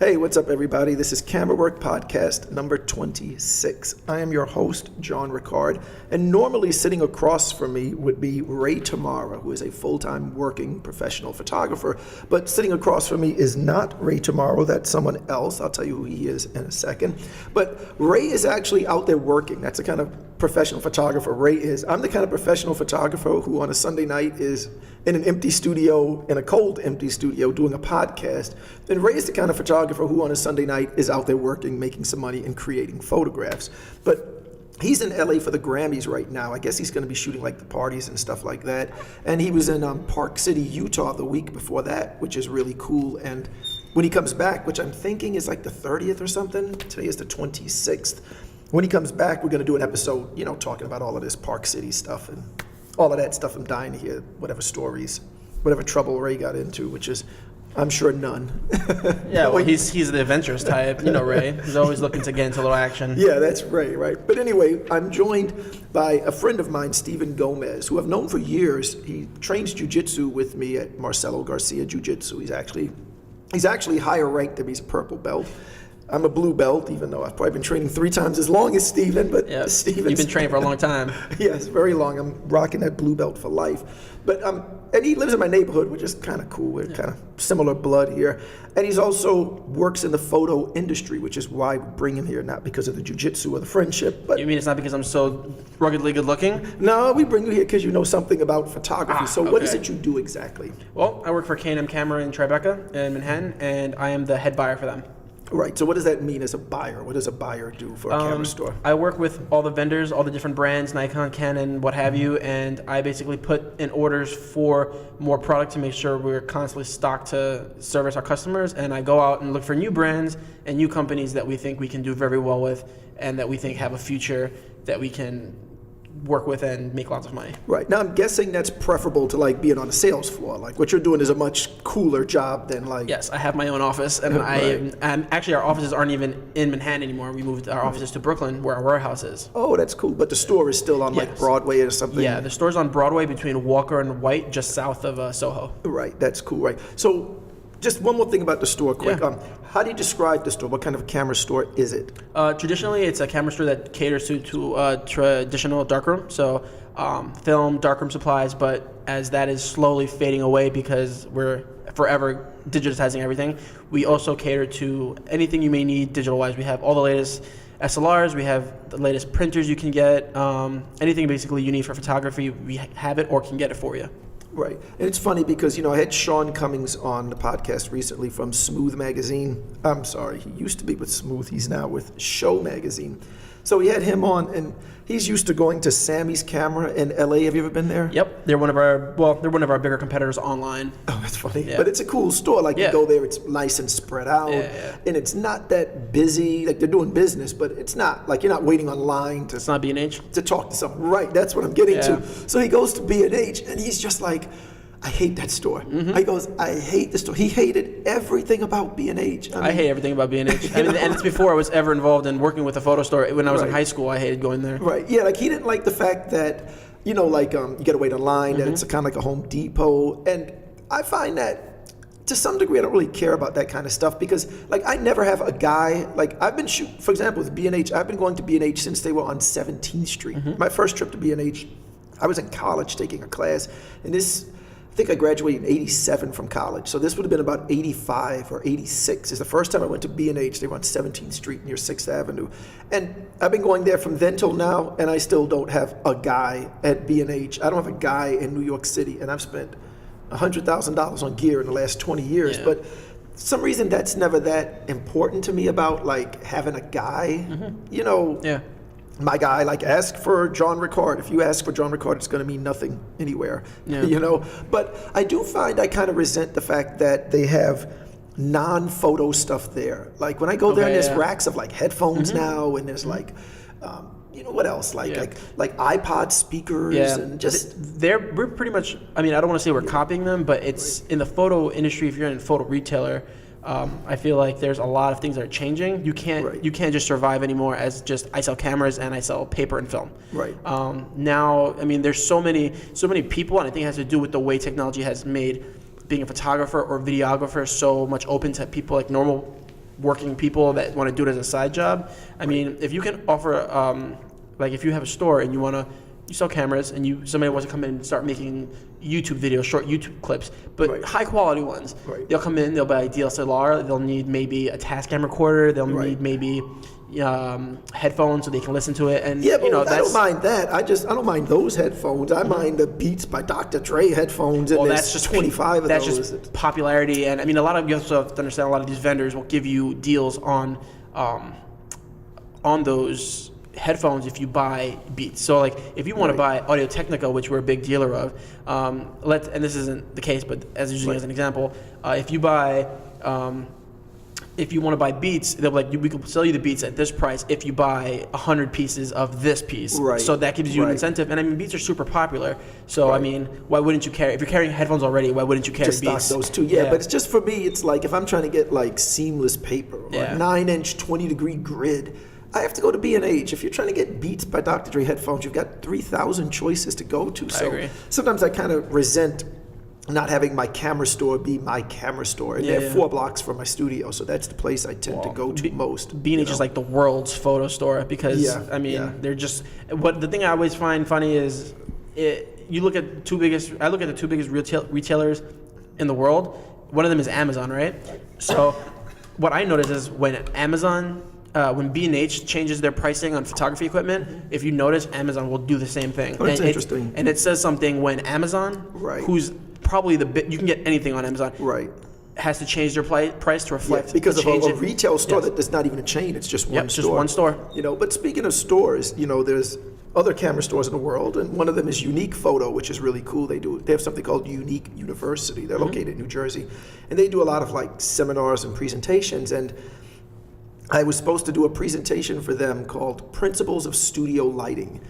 Hey, what's up, everybody? This is Camera Work Podcast number 26. I am your host, John Ricard, and normally sitting across from me would be Ray Tamara, who is a full-time working professional photographer. But sitting across from me is not Ray Tamara, that's someone else. I'll tell you who he is in a second. But Ray is actually out there working. That's the kind of professional photographer Ray is. I'm the kind of professional photographer who on a Sunday night is in an empty studio, in a cold empty studio, doing a podcast. And Ray is the kind of photographer who on a Sunday night is out there working, making some money and creating photographs. But he's in LA for the Grammys right now. I guess he's going to be shooting like the parties and stuff like that. And he was in Park City, Utah the week before that, which is really cool. And when he comes back, which I'm thinking is like the 30th or something, today is the 26th. When he comes back, we're going to do an episode, talking about all of this Park City stuff and all of that stuff. I'm dying to hear whatever stories, whatever trouble Ray got into, which is, I'm sure, none. Yeah, well, he's the adventurous type. Ray. He's always looking to get into a little action. Yeah, that's Ray, right? But anyway, I'm joined by a friend of mine, Steven Gomez, who I've known for years. He trains jiu-jitsu with me at Marcelo Garcia Jiu-Jitsu. He's actually higher ranked than me. He's a purple belt. I'm a blue belt, even though I've probably been training 3 times as long as Steven, but yeah, Steven's... You've been training for a long time. Yes, very long. I'm rocking that blue belt for life. But and he lives in my neighborhood, which is kind of cool. We're kind of similar blood here. And he's also works in the photo industry, which is why we bring him here, not because of the jiu-jitsu or the friendship. But you mean it's not because I'm so ruggedly good looking? No, we bring you here because you know something about photography. So what is okay. it you do exactly? Well, I work for K&M Camera in Tribeca in Manhattan, and I am the head buyer for them. Right. So what does that mean as a buyer? What does a buyer do for a camera store? I work with all the vendors, all the different brands, Nikon, Canon, what have you, and I basically put in orders for more product to make sure we're constantly stocked to service our customers. And I go out and look for new brands and new companies that we think we can do very well with and that we think have a future that we can work with and make lots of money. Right. Now, I'm guessing that's preferable to like being on a sales floor. Like what you're doing is a much cooler job than like... Yes, I have my own office, and Right. Actually our offices aren't even in Manhattan anymore. We moved our offices to Brooklyn, where our warehouse is. Oh, that's cool. But the store is still on like Yes. Broadway or something? Yeah, the store's on Broadway between Walker and White, just south of Soho. Right. That's cool. Right. So just one more thing about the store quick. Yeah. How do you describe the store? What kind of camera store is it? Traditionally, it's a camera store that caters to traditional darkroom, so film, darkroom supplies, but as that is slowly fading away because we're forever digitizing everything, we also cater to anything you may need digital-wise. We have all the latest SLRs, we have the latest printers you can get, anything basically you need for photography, we have it or can get it for you. Right. And it's funny because, I had Sean Cummings on the podcast recently from Smooth Magazine. I'm sorry, he used to be with Smooth. He's now with Show Magazine. So we had him on, and he's used to going to Sammy's Camera in LA. Have you ever been there? Yep, they're one of our bigger competitors online. Oh, that's funny. Yeah. But it's a cool store. Like you Yeah. go there, it's nice and spread out, Yeah. and it's not that busy. Like they're doing business, but it's not like you're not waiting online It's not B&H. to talk to someone. Right, that's what I'm getting Yeah. to. So he goes to B&H, and he's just like, I hate that store. He goes, I hate the store. He hated everything about B&H. I hate everything about B&H. And it's before I was ever involved in working with a photo store. When I was in Right. high school, I hated going there. Right, yeah, like he didn't like the fact that, you gotta wait online, that it's kind of like a Home Depot. And I find that to some degree, I don't really care about that kind of stuff because like I never have a guy, like I've been shooting, for example, with B&H, I've been going to B&H since they were on 17th Street. My first trip to B&H, I was in college taking a class, and I think I graduated in 87 from college. So this would have been about 85 or 86 is the first time I went to B&H. They were on 17th Street near 6th Avenue. And I've been going there from then till now, and I still don't have a guy at B&H. I don't have a guy in New York City, and I've spent $100,000 on gear in the last 20 years. Yeah. But for some reason, that's never that important to me about like having a guy, Yeah. My guy, like ask for John Ricard. If you ask for John Ricard, it's going to mean nothing anywhere, Yeah. But I do find I kind of resent the fact that they have non-photo stuff there. Like when I go there, and there's racks of like headphones now, and there's like, what else? Like like iPod speakers and just. We're pretty much. I mean, I don't want to say we're copying them, but it's in the photo industry. If you're in a photo retailer. I feel like there's a lot of things that are changing. You can't just survive anymore as just I sell cameras and I sell paper and film. Right. Now, I mean, there's so many people, and I think it has to do with the way technology has made being a photographer or videographer so much open to people like normal working people that want to do it as a side job. I mean, if you can offer, like if you have a store and you sell cameras and somebody wants to come in and start making YouTube videos, short YouTube clips, but Right. high quality ones. Right. They'll come in, they'll buy a DSLR, they'll need maybe a Tascam recorder, they'll Right. need maybe headphones so they can listen to it. And Yeah, but I that's don't mind that. I don't mind those headphones. I mind the Beats by Dr. Dre headphones, and well, there's that's just 25 of that's those. just popularity, and I mean, you also have to understand a lot of these vendors will give you deals on those headphones if you buy Beats. So like if you want to buy Audio Technica, which we're a big dealer of, and this isn't the case, but as using as an example, if you buy. If you want to buy Beats, they'll be like, we can sell you the Beats at this price if you buy 100 pieces of this piece. Right. So that gives you an Right. incentive. And I mean, Beats are super popular. So I Right. mean, why wouldn't you carry? If you're carrying headphones already, why wouldn't you carry Just stock Beats? those two, yeah. But it's just for me. It's like if I'm trying to get like seamless paper or Yeah. 9-inch 20-degree grid, I have to go to B&H. If you're trying to get Beats by Dr. Dre headphones, you've got 3,000 choices to go to. So agree. sometimes I kind of resent not having my camera store be my camera store, and they're 4 blocks from my studio, so that's the place I tend to go to most. B&H is like the world's photo store because Yeah, I mean yeah. they're just the thing I always find funny is you look at I look at the two biggest retailers in the world. One of them is Amazon, right? So what I notice is when when B&H changes their pricing on photography equipment, if you notice, Amazon will do the same thing. Oh, that's And interesting. And it says something when Amazon, Right. who's probably you can get anything on Amazon, Right. has to change their price to reflect Because the of change a in- retail store Yes. that's not even a chain, it's just one Yep, store. just one store. But speaking of stores, there's other camera stores in the world, and one of them is Unique Photo, which is really cool. They have something called Unique University. They're located in New Jersey, and they do a lot of like seminars and presentations. And I was supposed to do a presentation for them called Principles of Studio Lighting,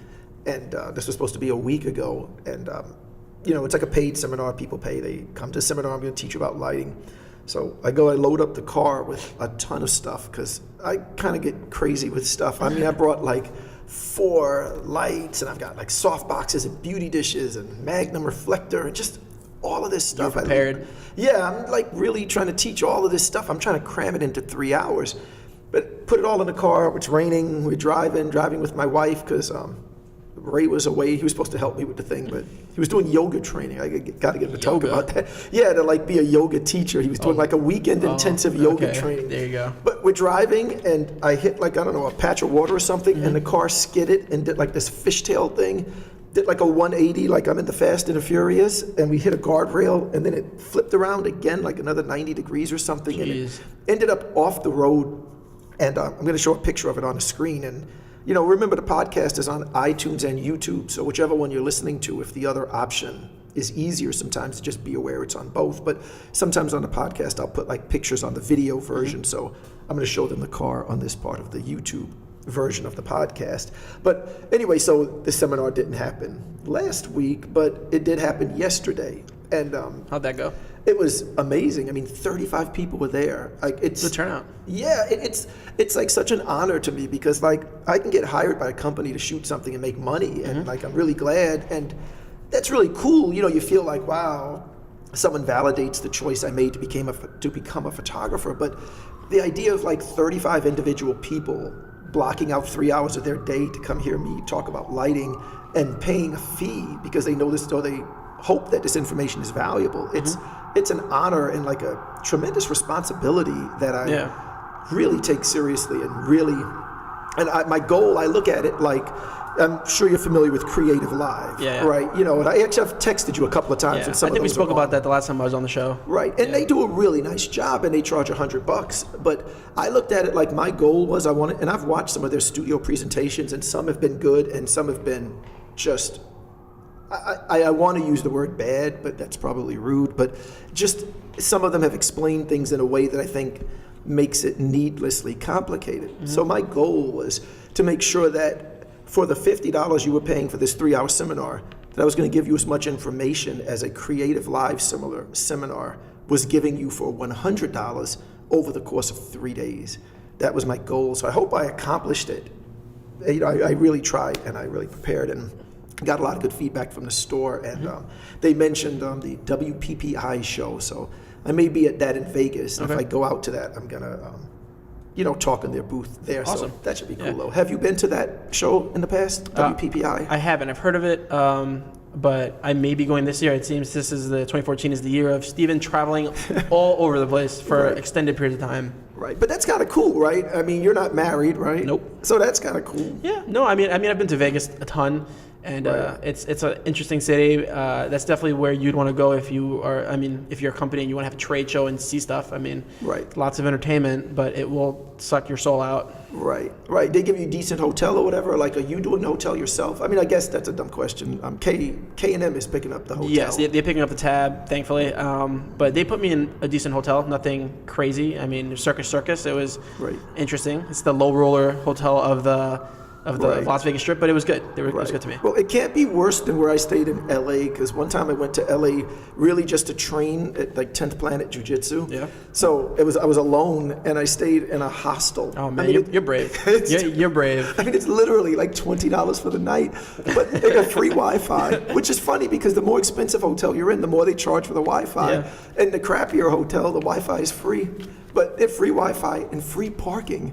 and this was supposed to be a week ago. And it's like a paid seminar. People pay. They come to the seminar. I'm going to teach you about lighting. So I load up the car with a ton of stuff because I kind of get crazy with stuff. I mean, I brought like 4 lights, and I've got like soft boxes and beauty dishes and Magnum reflector and just all of this stuff. You're prepared. I'm like really trying to teach all of this stuff. I'm trying to cram it into 3 hours. But put it all in the car. It's raining. We're driving with my wife because Ray was away. He was supposed to help me with the thing, but he was doing yoga training. I got to get him to talk Yoga? about that. Yeah, to like be a yoga teacher. He was doing like a weekend intensive yoga okay. training. There you go. But we're driving, and I hit like, I don't know, a patch of water or something, and the car skidded and did like this fishtail thing. Did like a 180, like I'm in the Fast and the Furious, and we hit a guardrail, and then it flipped around again, like another 90 degrees or something, and Jeez. it ended up off the road. And I'm going to show a picture of it on the screen. And, remember the podcast is on iTunes and YouTube. So whichever one you're listening to, if the other option is easier sometimes, just be aware it's on both. But sometimes on the podcast, I'll put like pictures on the video version. So I'm going to show them the car on this part of the YouTube version of the podcast. But anyway, so the seminar didn't happen last week, but it did happen yesterday. And How'd that go? it was amazing. I mean, 35 people were there. Like it's Good turnout. Yeah, it's like such an honor to me because like I can get hired by a company to shoot something and make money, and like I'm really glad, and that's really cool. You feel like, wow, someone validates the choice I made to become a photographer. But the idea of like 35 individual people blocking out 3 hours of their day to come hear me talk about lighting and paying a fee because they know this, or they hope that this information is valuable. It's an honor and like a tremendous responsibility that I really take seriously, and my goal, I look at it like, I'm sure you're familiar with Creative Live, right? And I actually have texted you a couple of times. Yeah. And some I think of we those spoke are about on. that the last time I was on the show. Right, and they do a really nice job, and they charge $100. But I looked at it like my goal was and I've watched some of their studio presentations, and some have been good, and some have been just, I want to use the word bad, but that's probably rude. But just some of them have explained things in a way that I think makes it needlessly complicated. So my goal was to make sure that for the $50 you were paying for this 3-hour seminar, that I was going to give you as much information as a Creative Live seminar was giving you for $100 over the course of 3 days. That was my goal. So I hope I accomplished it. I really tried, and I really prepared, and got a lot of good feedback from the store. And they mentioned the WPPI show. So I may be at that in Vegas. And if I go out to that, I'm going to talk in their booth there. Awesome. So that should be cool, Yeah. though. Have you been to that show in the past, WPPI? I haven't. I've heard of it, but I may be going this year. It seems this is the 2014 is the year of Steven traveling all over the place for Right. extended periods of time. Right, but that's kind of cool, right? I mean, you're not married, right? Nope. So that's kind of cool. Yeah, no, I mean, I've been to Vegas a ton, and Right. it's an interesting city. That's definitely where you'd want to go if if you're a company and you want to have a trade show and see stuff. I mean, Right. lots of entertainment, but it will suck your soul out. Right. They give you a decent hotel or whatever. Like, are you doing the hotel yourself? I mean, I guess that's a dumb question. K&M is picking up the hotel. Yes, they're picking up the tab, thankfully. But they put me in a decent hotel, nothing crazy. I mean, Circus. It was Right. interesting. It's the low roller hotel of the Right. Las Vegas Strip, but it was good. It was good to me. Well, it can't be worse than where I stayed in LA, because one time I went to LA really just to train at like 10th Planet Jiu-Jitsu. Yeah. So I was alone and I stayed in a hostel. Oh man, I mean, you're brave. it's- You're brave. I mean, it's literally like $20 for the night, but they got free Wi-Fi, which is funny because the more expensive hotel you're in, the more they charge for the Wi-Fi. Yeah. And the crappier hotel, the Wi-Fi is free, but they have free Wi-Fi and free parking.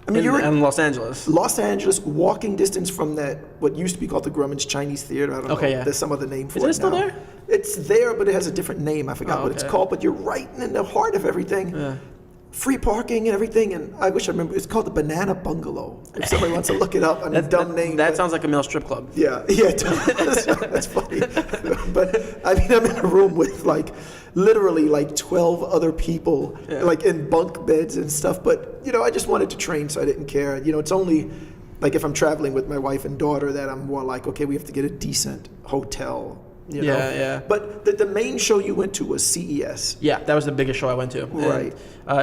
I mean, you're in Los Angeles. Los Angeles, walking distance from that, what used to be called the Grumman's Chinese Theater. I don't Okay, know. yeah. There's some other name for Is it it still now. there? It's there, but it has a different name. I forgot Oh, what it's okay. called, but you're right in the heart of everything. Yeah. Free parking and everything, and I wish I remember. It's called the Banana Bungalow. If somebody wants to look it up, a dumb name. That but- sounds like a male strip club. yeah, it does. That's funny. But I mean, I'm in a room with like literally like 12 other people, like in bunk beds and stuff. But I just wanted to train, so I didn't care. It's only like if I'm traveling with my wife and daughter that I'm more like, okay, we have to get a decent hotel. Yeah. But the main show you went to was CES. Yeah, that was the biggest show I went to. And, Right.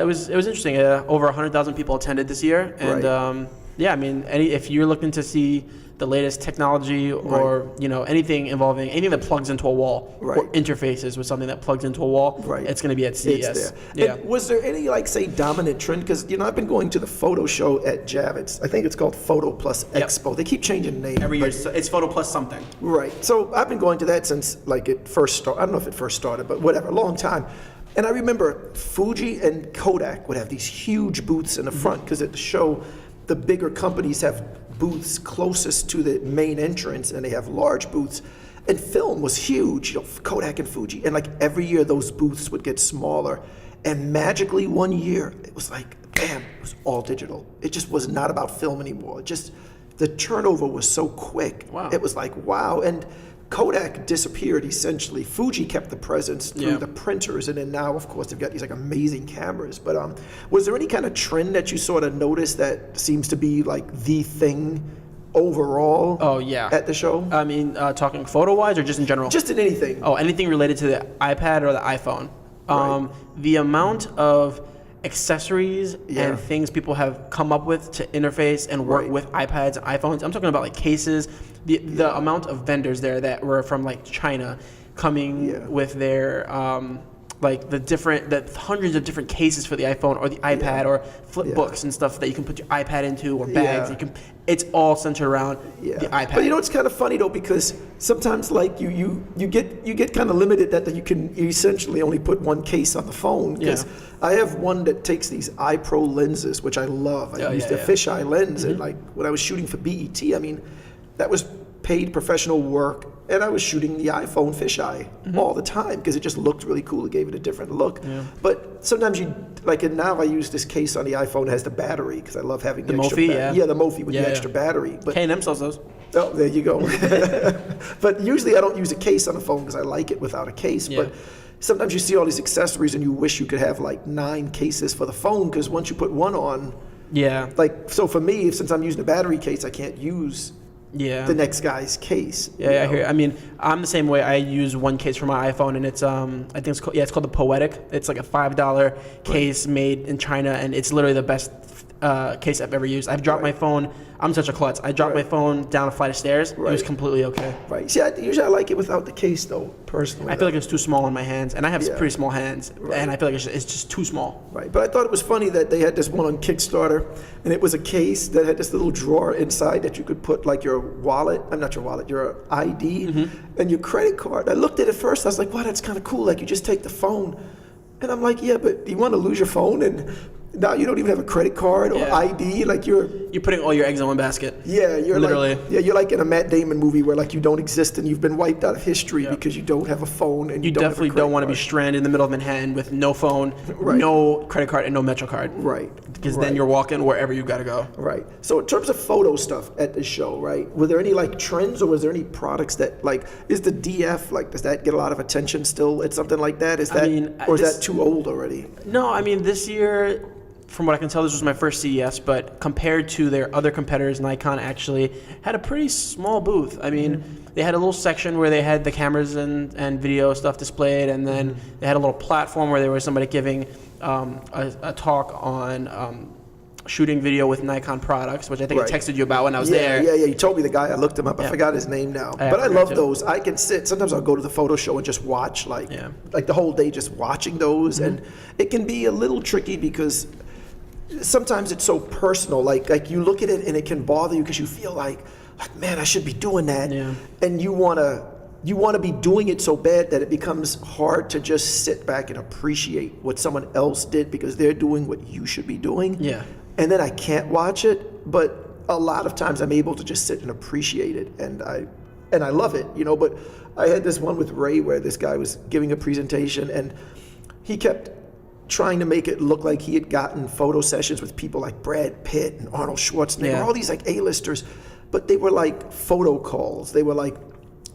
it was interesting. Over 100,000 people attended this year, and Right. yeah, I mean, if you're looking to see the latest technology or anything that plugs into a wall or Right. interfaces with something that plugs into a wall, Right. it's going to be at CES. It's there. Yeah. And was there any say dominant trend? Because I've been going to the photo show at Javits. I think it's called Photo Plus Yep. Expo. They keep changing names. Every year, it's Photo Plus something. Right. So I've been going to that since it first started. I don't know if it first started, but whatever, a long time. And I remember Fuji and Kodak would have these huge booths in the front because at the show, the bigger companies have booths closest to the main entrance and they have large booths. And film was huge, Kodak and Fuji. And every year those booths would get smaller. And magically one year, it was like, bam, it was all digital. It just was not about film anymore. The turnover was so quick. Wow. It was like, wow. And Kodak disappeared essentially. Fuji kept the presence through the printers, and then now, of course, they've got these amazing cameras. But was there any kind of trend that you sort of noticed that seems to be the thing overall? Oh, yeah. At the show, I mean, talking photo-wise or just in general? just in anything. Oh, anything related to the iPad or the iPhone. The amount of accessories and things people have come up with to interface and work Right. with iPads and iPhones. I'm talking about cases. The amount of vendors there that were from China coming with their the hundreds of different cases for the iPhone or the iPad or flip books and stuff that you can put your iPad into or bags. Yeah. It's all centered around the iPad. But it's kind of funny though, because sometimes you get kind of limited that you essentially only put one case on the phone. Because I have one that takes these iPro lenses, which I love. I used a fisheye lens, and when I was shooting for BET, I mean, that was paid professional work, and I was shooting the iPhone fisheye all the time because it just looked really cool. It gave it a different look. But sometimes and now I use this case on the iPhone that has the battery because I love having the extra Mophie, the Mophie with the extra battery. But K&M sells those. oh, there you go. But usually I don't use a case on the phone because I like it without a case. But sometimes you see all these accessories and you wish you could have 9 cases for the phone because once you put one on, so for me, since I'm using a battery case, I can't use the next guy's case. I hear. I mean, I'm the same way. I use one case for my iPhone, and it's I think it's called the Poetic. It's a $5 case made in China, and it's literally the best case I've ever used. I've dropped my phone. I'm such a klutz. I dropped my phone down a flight of stairs. It was completely okay. Right. See, usually I like it without the case, though, personally. I feel like it's too small in my hands, and I have pretty small hands, and I feel like it's just too small. Right. But I thought it was funny that they had this one on Kickstarter, and it was a case that had this little drawer inside that you could put your wallet. I'm not your wallet, your ID, and your credit card. I looked at it first. I was like, wow, that's kind of cool. You just take the phone. And I'm like, yeah, but do you want to lose your phone? And Now you don't even have a credit card or Yeah. ID. Like you're putting all your eggs in one basket. you're Literally. you're like in a Matt Damon movie where like you don't exist and you've been wiped out of history because you don't have a phone and You don't have a definitely credit don't want to be card. stranded in the middle of Manhattan with no phone, Right. no credit card, and no Metro card. Right. Because Right. then you're walking wherever you got to go. Right. So in terms of photo stuff at the show, right? Were there any like trends or was there any products that like is the DF like does that get a lot of attention still at something like that? Is that or is this- that too old already? No, I mean, this year, from what I can tell, this was my first CES, but compared to their other competitors, Nikon actually had a pretty small booth. I mean, they had a little section where they had the cameras and video stuff displayed, and then they had a little platform where there was somebody giving a talk on shooting video with Nikon products, which I think Right. I texted you about when I was Yeah, there. yeah, yeah. You told me the guy. I looked him up. I Yeah. forgot his name now. I But I forgot love too. those. I can sit. Sometimes I'll go to the photo show and just watch like the whole day, just watching those, and it can be a little tricky because sometimes it's so personal. Like you look at it and it can bother you because you feel like man, I should be doing that, Yeah. and you wanna be doing it so bad that it becomes hard to just sit back and appreciate what someone else did because they're doing what you should be doing. Yeah. And then I can't watch it, but a lot of times I'm able to just sit and appreciate it, and I love it, you know. But I had this one with Ray where this guy was giving a presentation, and he kept trying to make it look like he had gotten photo sessions with people like Brad Pitt and Arnold Schwarzenegger, Yeah. all these like A-listers, but they were like photo calls. They were like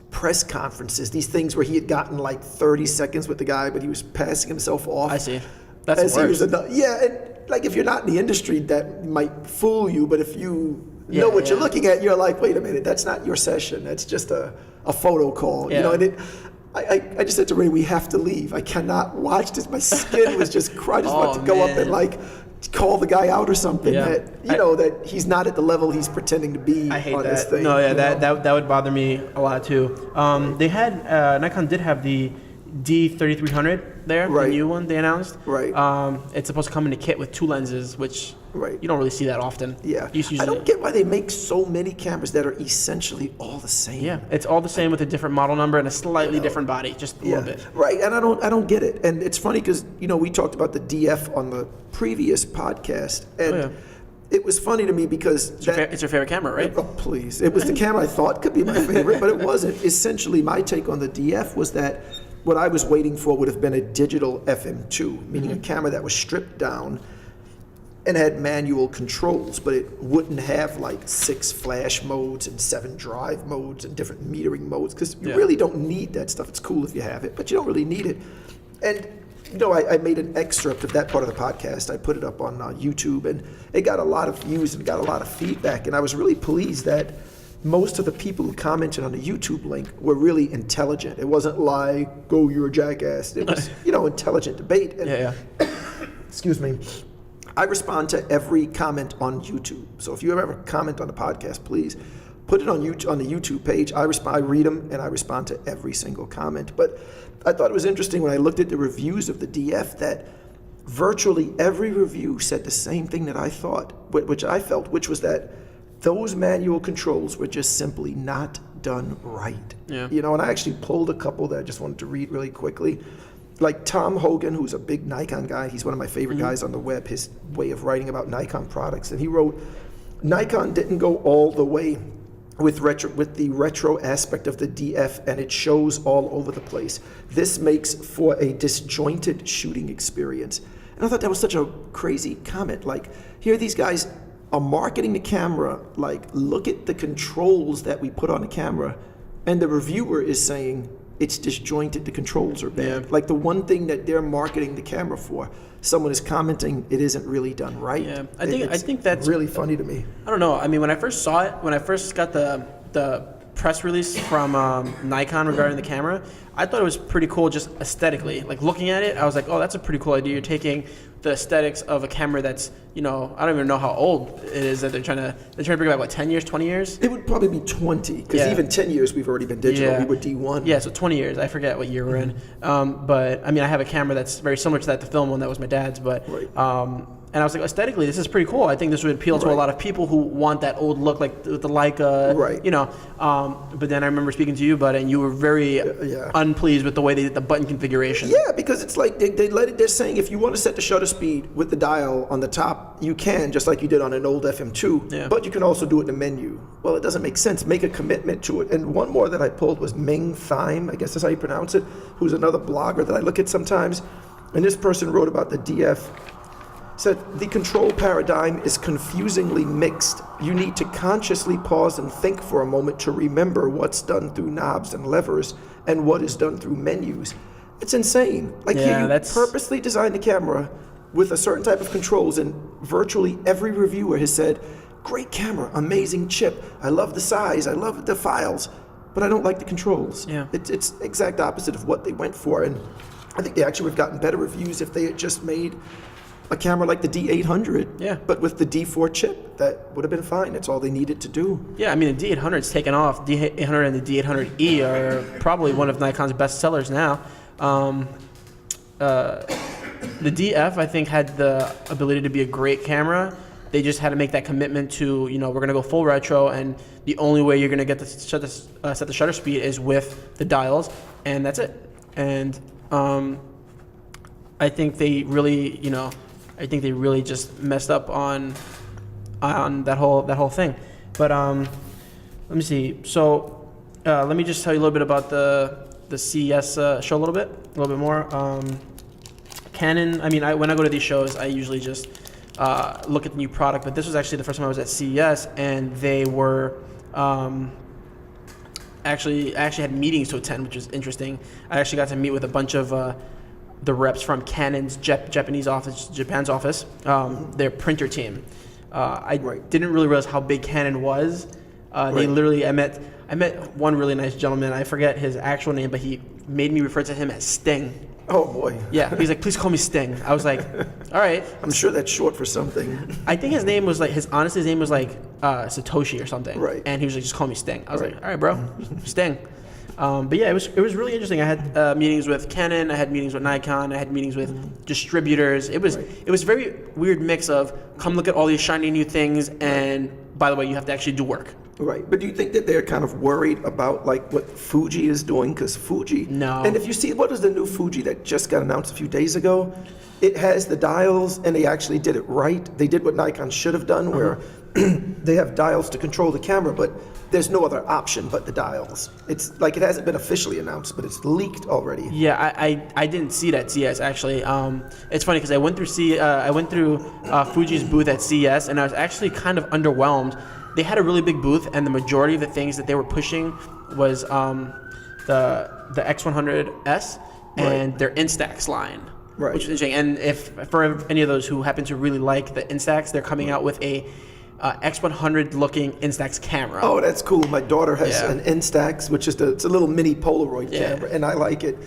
press conferences, these things where he had gotten like 30 seconds with the guy, but he was passing himself off. I see. That's As the he was worst. yeah, and like if you're not in the industry, that might fool you. But if you Yeah, know what you're yeah. looking at, you're like, wait a minute, that's not your session. That's just a photo call. You know, Yeah. and I just said to Ray, we have to leave. I cannot watch this. My skin was just I just want Oh, to go up man. and like call the guy out or something. Yeah. That you know that he's not at the level he's pretending to be I hate on this that. thing. No, yeah, you know? that would bother me a lot too. They had Nikon did have the D3300 there, Right. the new one they announced. Right. It's supposed to come in a kit with 2 lenses, which Right. you don't really see that often. Yeah, You just I usually- don't get why they make so many cameras that are essentially all the same. Yeah, it's all the same with a different model number and a slightly different body, just a little bit. Right, and I don't get it. And it's funny because we talked about the DF on the previous podcast, and yeah. it was funny to me because It's your favorite camera, right? oh please, it was the camera I thought could be my favorite, but it wasn't. Essentially, my take on the DF was that what I was waiting for would have been a digital FM2, meaning a camera that was stripped down and had manual controls, but it wouldn't have like 6 flash modes and 7 drive modes and different metering modes because you Yeah. really don't need that stuff. It's cool if you have it, but you don't really need it. And I made an excerpt of that part of the podcast. I put it up on YouTube, and it got a lot of views and got a lot of feedback. And I was really pleased that most of the people who commented on the YouTube link were really intelligent. It wasn't like, "Go, you're a jackass." It was, intelligent debate. And Yeah, excuse me. I respond to every comment on YouTube. So if you ever comment on the podcast, please put it on YouTube, on the YouTube page. I read them and I respond to every single comment. But I thought it was interesting when I looked at the reviews of the DF that virtually every review said the same thing that I thought, which was that those manual controls were just simply not done right. Yeah. And I actually pulled a couple that I just wanted to read really quickly. Like Tom Hogan, who's a big Nikon guy, he's one of my favorite guys on the web, his way of writing about Nikon products. And he wrote, Nikon didn't go all the way with the retro aspect of the DF, and it shows all over the place. This makes for a disjointed shooting experience. And I thought that was such a crazy comment. Like, here these guys are marketing the camera, like, look at the controls that we put on the camera, and the reviewer is saying, it's disjointed, the controls are bad. Yeah. Like the one thing that they're marketing the camera for, someone is commenting it isn't really done right. Yeah, I It's think that's really funny to me. I don't know. I mean, when I first saw it, when I first got the press release from Nikon regarding the camera, I thought it was pretty cool just aesthetically. Like looking at it, I was like, oh, that's a pretty cool idea. You're taking the aesthetics of a camera that's, I don't even know how old it is that they're trying to bring back, 10 years, 20 years? It would probably be 20, because Yeah. even 10 years we've already been digital. Yeah. We were D1. Yeah, so 20 years. I forget what year we're in. But I mean, I have a camera that's very similar to that, the film one that was my dad's. But Right. and I was like, aesthetically, this is pretty cool. I think this would appeal to a Right. lot of people who want that old look, like with the Leica, Right. you know. But then I remember speaking to you about it, and you were very yeah. unpleased with the way they did the button configuration. Yeah, because it's like they're saying if you want to set the shutter speed with the dial on the top, you can, just like you did on an old FM2, Yeah. but you can also do it in the menu. Well, it doesn't make sense. Make a commitment to it. And one more that I pulled was Ming Thyme, I guess that's how you pronounce it, who's another blogger that I look at sometimes. And this person wrote about the DF, said, the control paradigm is confusingly mixed. You need to consciously pause and think for a moment to remember what's done through knobs and levers and what is done through menus. It's insane. Like Yeah, here you that's- purposely designed the camera with a certain type of controls, and virtually every reviewer has said, great camera, amazing chip, I love the size, I love the files, but I don't like the controls. Yeah. It's exact opposite of what they went for, and I think they actually would have gotten better reviews if they had just made a camera like the D800, Yeah. but with the D4 chip. That would have been fine. That's all they needed to do. Yeah, I mean, the D800's taken off. D800 and the D800E are probably one of Nikon's best sellers now. The DF, I think, had the ability to be a great camera. They just had to make that commitment to, you know, we're going to go full retro, and the only way you're going to get set the shutter speed is with the dials, and that's it. And I think they really, you know, I think they really just messed up on that whole thing. But let me see. So let me just tell you a little bit about the CES show a little bit more. Canon. I mean, when I go to these shows, I usually just look at the new product. But this was actually the first time I was at CES, and they were actually had meetings to attend, which was interesting. I actually got to meet with a bunch of the reps from Canon's Japan's office, their printer team. I didn't really realize how big Canon was. They literally, I met one really nice gentleman. I forget his actual name, but he made me refer to him as Sting. Oh boy. Yeah, he's like, please call me Sting. I was like, all right. I'm sure that's short for something. I think his name was like, his name was like Satoshi or something. Right. And he was like, just call me Sting. I was like, all right, bro, Sting. But yeah, it was really interesting. I had meetings with Canon, I had meetings with Nikon, I had meetings with distributors. It was a very weird mix of come look at all these shiny new things, and by the way, you have to actually do work. Right, but do you think that they're kind of worried about like what Fuji is doing? Because Fuji, No. And if you see, what is the new Fuji that just got announced a few days ago? It has the dials, and they actually did it right. They did what Nikon should have done, where they have dials to control the camera, but there's no other option but the dials. It's like it hasn't been officially announced, but it's leaked already. Yeah, I didn't see that at CES actually. It's funny because I went through Fuji's booth at CES, and I was actually kind of underwhelmed. They had a really big booth, and the majority of the things that they were pushing was the X100S and their Instax line, which is interesting. And if for any of those who happen to really like the Instax, they're coming out with a X100 looking Instax camera. Oh, that's cool. My daughter has an Instax, which is it's a little mini Polaroid camera, and I like it.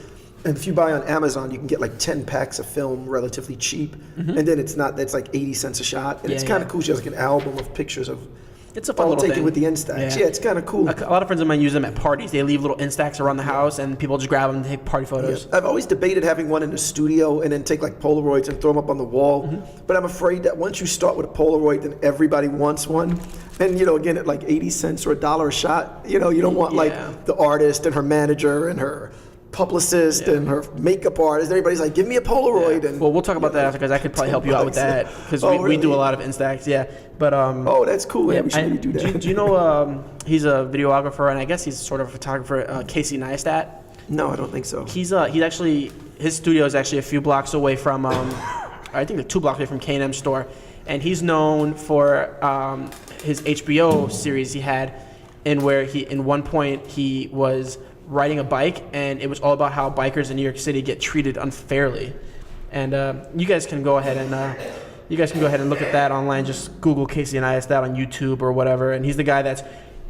And if you buy on Amazon, you can get like 10 packs of film relatively cheap, and then it's like 80 cents a shot, and it's kind of cool. She has like an album of pictures of. It's a fun little take thing. it with the Instax. Yeah, it's kind of cool. A lot of friends of mine use them at parties. They leave little Instax around the house, and people just grab them and take party photos. I've always debated having one in the studio and then take like Polaroids and throw them up on the wall. But I'm afraid that once you start with a Polaroid, then everybody wants one. And, you know, again, at like 80 cents or $1 a shot, you know, you don't want like the artist and her manager and her publicist and her makeup artist. Everybody's like, give me a Polaroid. And well, we'll talk about that after, because I could probably help you out with that, because we do a lot of Instax. Yeah, but oh, that's cool. Yeah, we should maybe do that. Do you know he's a videographer, and I guess he's sort of a photographer, Casey Neistat? No, I don't think so. He's actually, his studio is actually a few blocks away from I think they're 2 blocks away from K&M store, and he's known for his HBO series he had, in where in one point he was riding a bike, and it was all about how bikers in New York City get treated unfairly. And you guys can go ahead and look at that online. Just Google Casey Neistat on YouTube or whatever, and he's the guy that's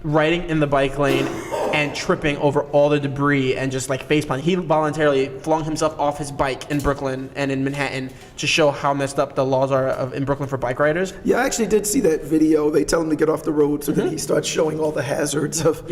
riding in the bike lane and tripping over all the debris and just like faceplant. He voluntarily flung himself off his bike in Brooklyn and in Manhattan to show how messed up the laws are in Brooklyn for bike riders. Yeah, I actually did see that video. They tell him to get off the road, so then he starts showing all the hazards of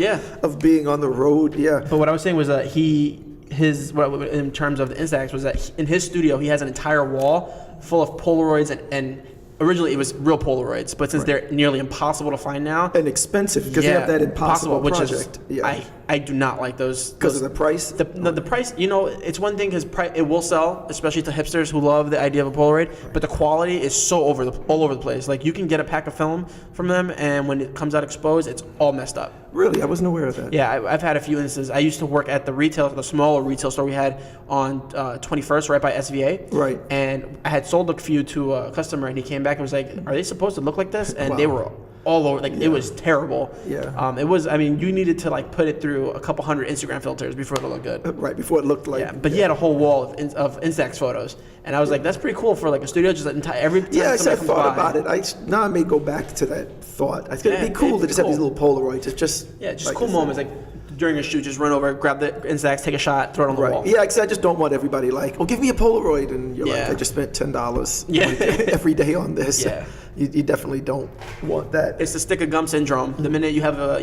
being on the road. Yeah. But what I was saying was that in terms of the Instax, was that in his studio he has an entire wall full of Polaroids and originally it was real Polaroids, but since they're nearly impossible to find now, And expensive because they have that impossible which project. is I do not like those Because of the price? The price, it's one thing because it will sell, especially to hipsters who love the idea of a Polaroid, but the quality is so all over the place. Like, you can get a pack of film from them, and when it comes out exposed, it's all messed up. Really? I wasn't aware of that. Yeah, I've had a few instances. I used to work at the smaller retail store we had on 21st, right by SVA. Right. And I had sold a few to a customer, and he came back and was like, "Are they supposed to look like this?" And they were all over. Like, it was terrible. Yeah. It was. I mean, you needed to like put it through a couple hundred Instagram filters before it looked good. Right, before it looked like... Yeah, but he had a whole wall of Instax photos, and I was like, "That's pretty cool for like a studio." Just every time Yeah, I somebody comes thought by. about it. Now I may go back to that thought. It's going to be cool to just have these little Polaroids. It's just... just like cool moments. Like, during a shoot, just run over, grab the Instax, take a shot, throw it on the wall. Yeah, because I just don't want everybody like, "Oh, give me a Polaroid," and you're like, "I just spent $10 every day on this." Yeah. You definitely don't want that. It's the stick of gum syndrome. The minute you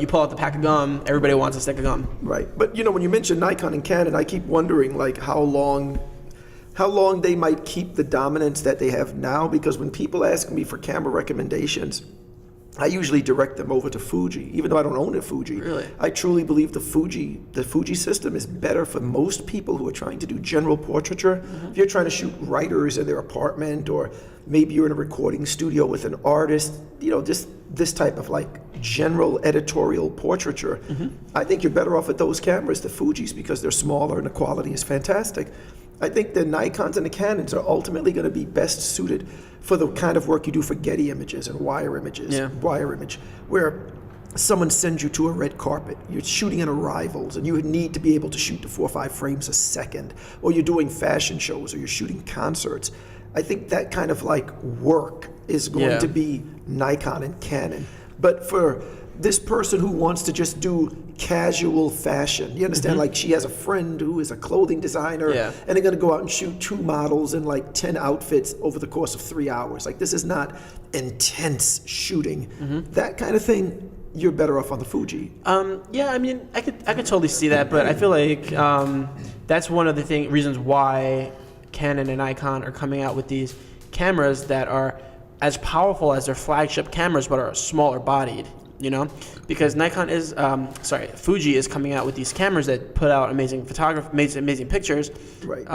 pull out the pack of gum, everybody wants a stick of gum. Right. But when you mention Nikon and Canon, I keep wondering like how long they might keep the dominance that they have now, because when people ask me for camera recommendations, I usually direct them over to Fuji, even though I don't own a Fuji. Really? I truly believe the Fuji system is better for most people who are trying to do general portraiture. If you're trying to shoot writers in their apartment, or maybe you're in a recording studio with an artist, just this type of like general editorial portraiture, I think you're better off with those cameras, the Fujis, because they're smaller and the quality is fantastic. I think the Nikons and the Canons are ultimately going to be best suited for the kind of work you do for Getty Images and Wire Image, where someone sends you to a red carpet, you're shooting in arrivals, and you need to be able to shoot to 4 or 5 frames a second, or you're doing fashion shows, or you're shooting concerts. I think that kind of like work is going to be Nikon and Canon. But for this person who wants to just do casual fashion, you understand, like she has a friend who is a clothing designer, and they're going to go out and shoot 2 models in like 10 outfits over the course of 3 hours. Like, this is not intense shooting. That kind of thing, you're better off on the Fuji. Yeah, I mean, I could totally see that, but I feel like that's one of the reasons why Canon and Nikon are coming out with these cameras that are as powerful as their flagship cameras, but are smaller bodied. Because Fuji is coming out with these cameras that put out amazing amazing pictures, right?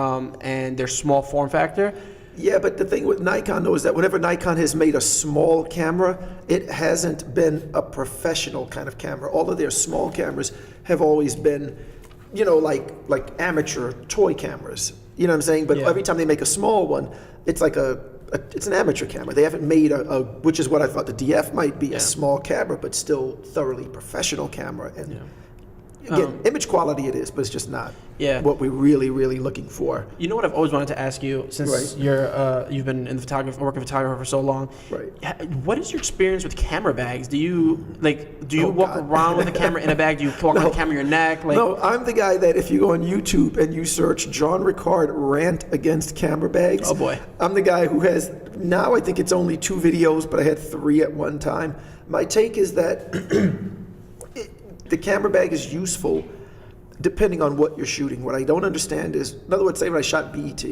And they're small form factor. Yeah, but the thing with Nikon though is that whenever Nikon has made a small camera, it hasn't been a professional kind of camera. All of their small cameras have always been, like amateur toy cameras. You know what I'm saying? But every time they make a small one, it's like it's an amateur camera. They haven't made which is what I thought the DF might be, a small camera, but still thoroughly professional camera. And again, image quality it is, but it's just not what we're really, really looking for. You know what I've always wanted to ask you, since you've been in working photographer for so long. Right. What is your experience with camera bags? Do you walk around with a camera in a bag? Do you walk around with a camera in your neck? No, I'm the guy that if you go on YouTube and you search John Ricard rant against camera bags. Oh boy. I'm the guy who has, now I think it's only 2 videos, but I had 3 at one time. My take is that the camera bag is useful depending on what you're shooting. What I don't understand is, in other words, say when I shot BET,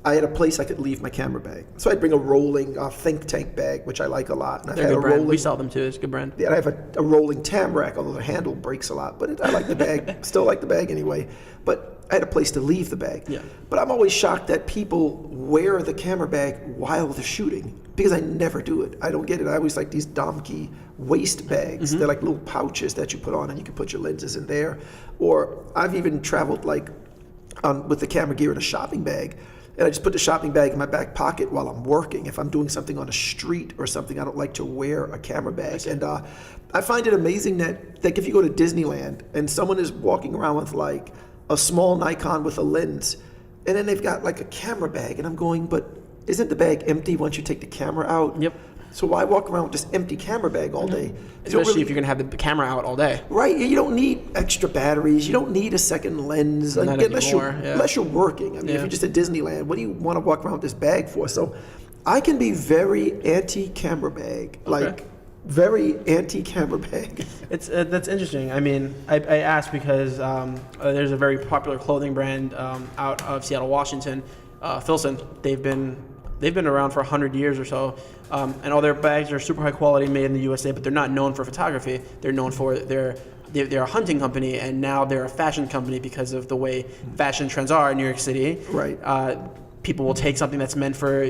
I had a place I could leave my camera bag. So I'd bring a rolling Think Tank bag, which I like a lot. And They're a good brand. We sell them too. It's a good brand. Yeah, I have a rolling Tamrac, although the handle breaks a lot. But I like the bag. Still like the bag anyway. But I had a place to leave the bag. Yeah. But I'm always shocked that people wear the camera bag while they're shooting, because I never do it. I don't get it. I always like these Domke waist bags. They're like little pouches that you put on, and you can put your lenses in there. Or I've even traveled with the camera gear in a shopping bag, and I just put the shopping bag in my back pocket while I'm working. If I'm doing something on a street or something, I don't like to wear a camera bag. And I find it amazing that if you go to Disneyland and someone is walking around with like a small Nikon with a lens, and then they've got like a camera bag, and I'm going, but isn't the bag empty once you take the camera out? Yep. So why walk around with this empty camera bag all day? Especially if you're going to have the camera out all day. Right. You don't need extra batteries. You don't need a second lens. Not unless anymore, you're working. I mean, if you're just at Disneyland, what do you want to walk around with this bag for? So I can be very anti-camera bag. Like, very anti-camera bag. That's interesting. I mean, I asked because there's a very popular clothing brand out of Seattle, Washington, Filson. They've been they've been around for 100 years or so, and all their bags are super high quality, made in the USA. But they're not known for photography. They're known for they're a hunting company, and now they're a fashion company because of the way fashion trends are in New York City. Right. People will take something that's meant for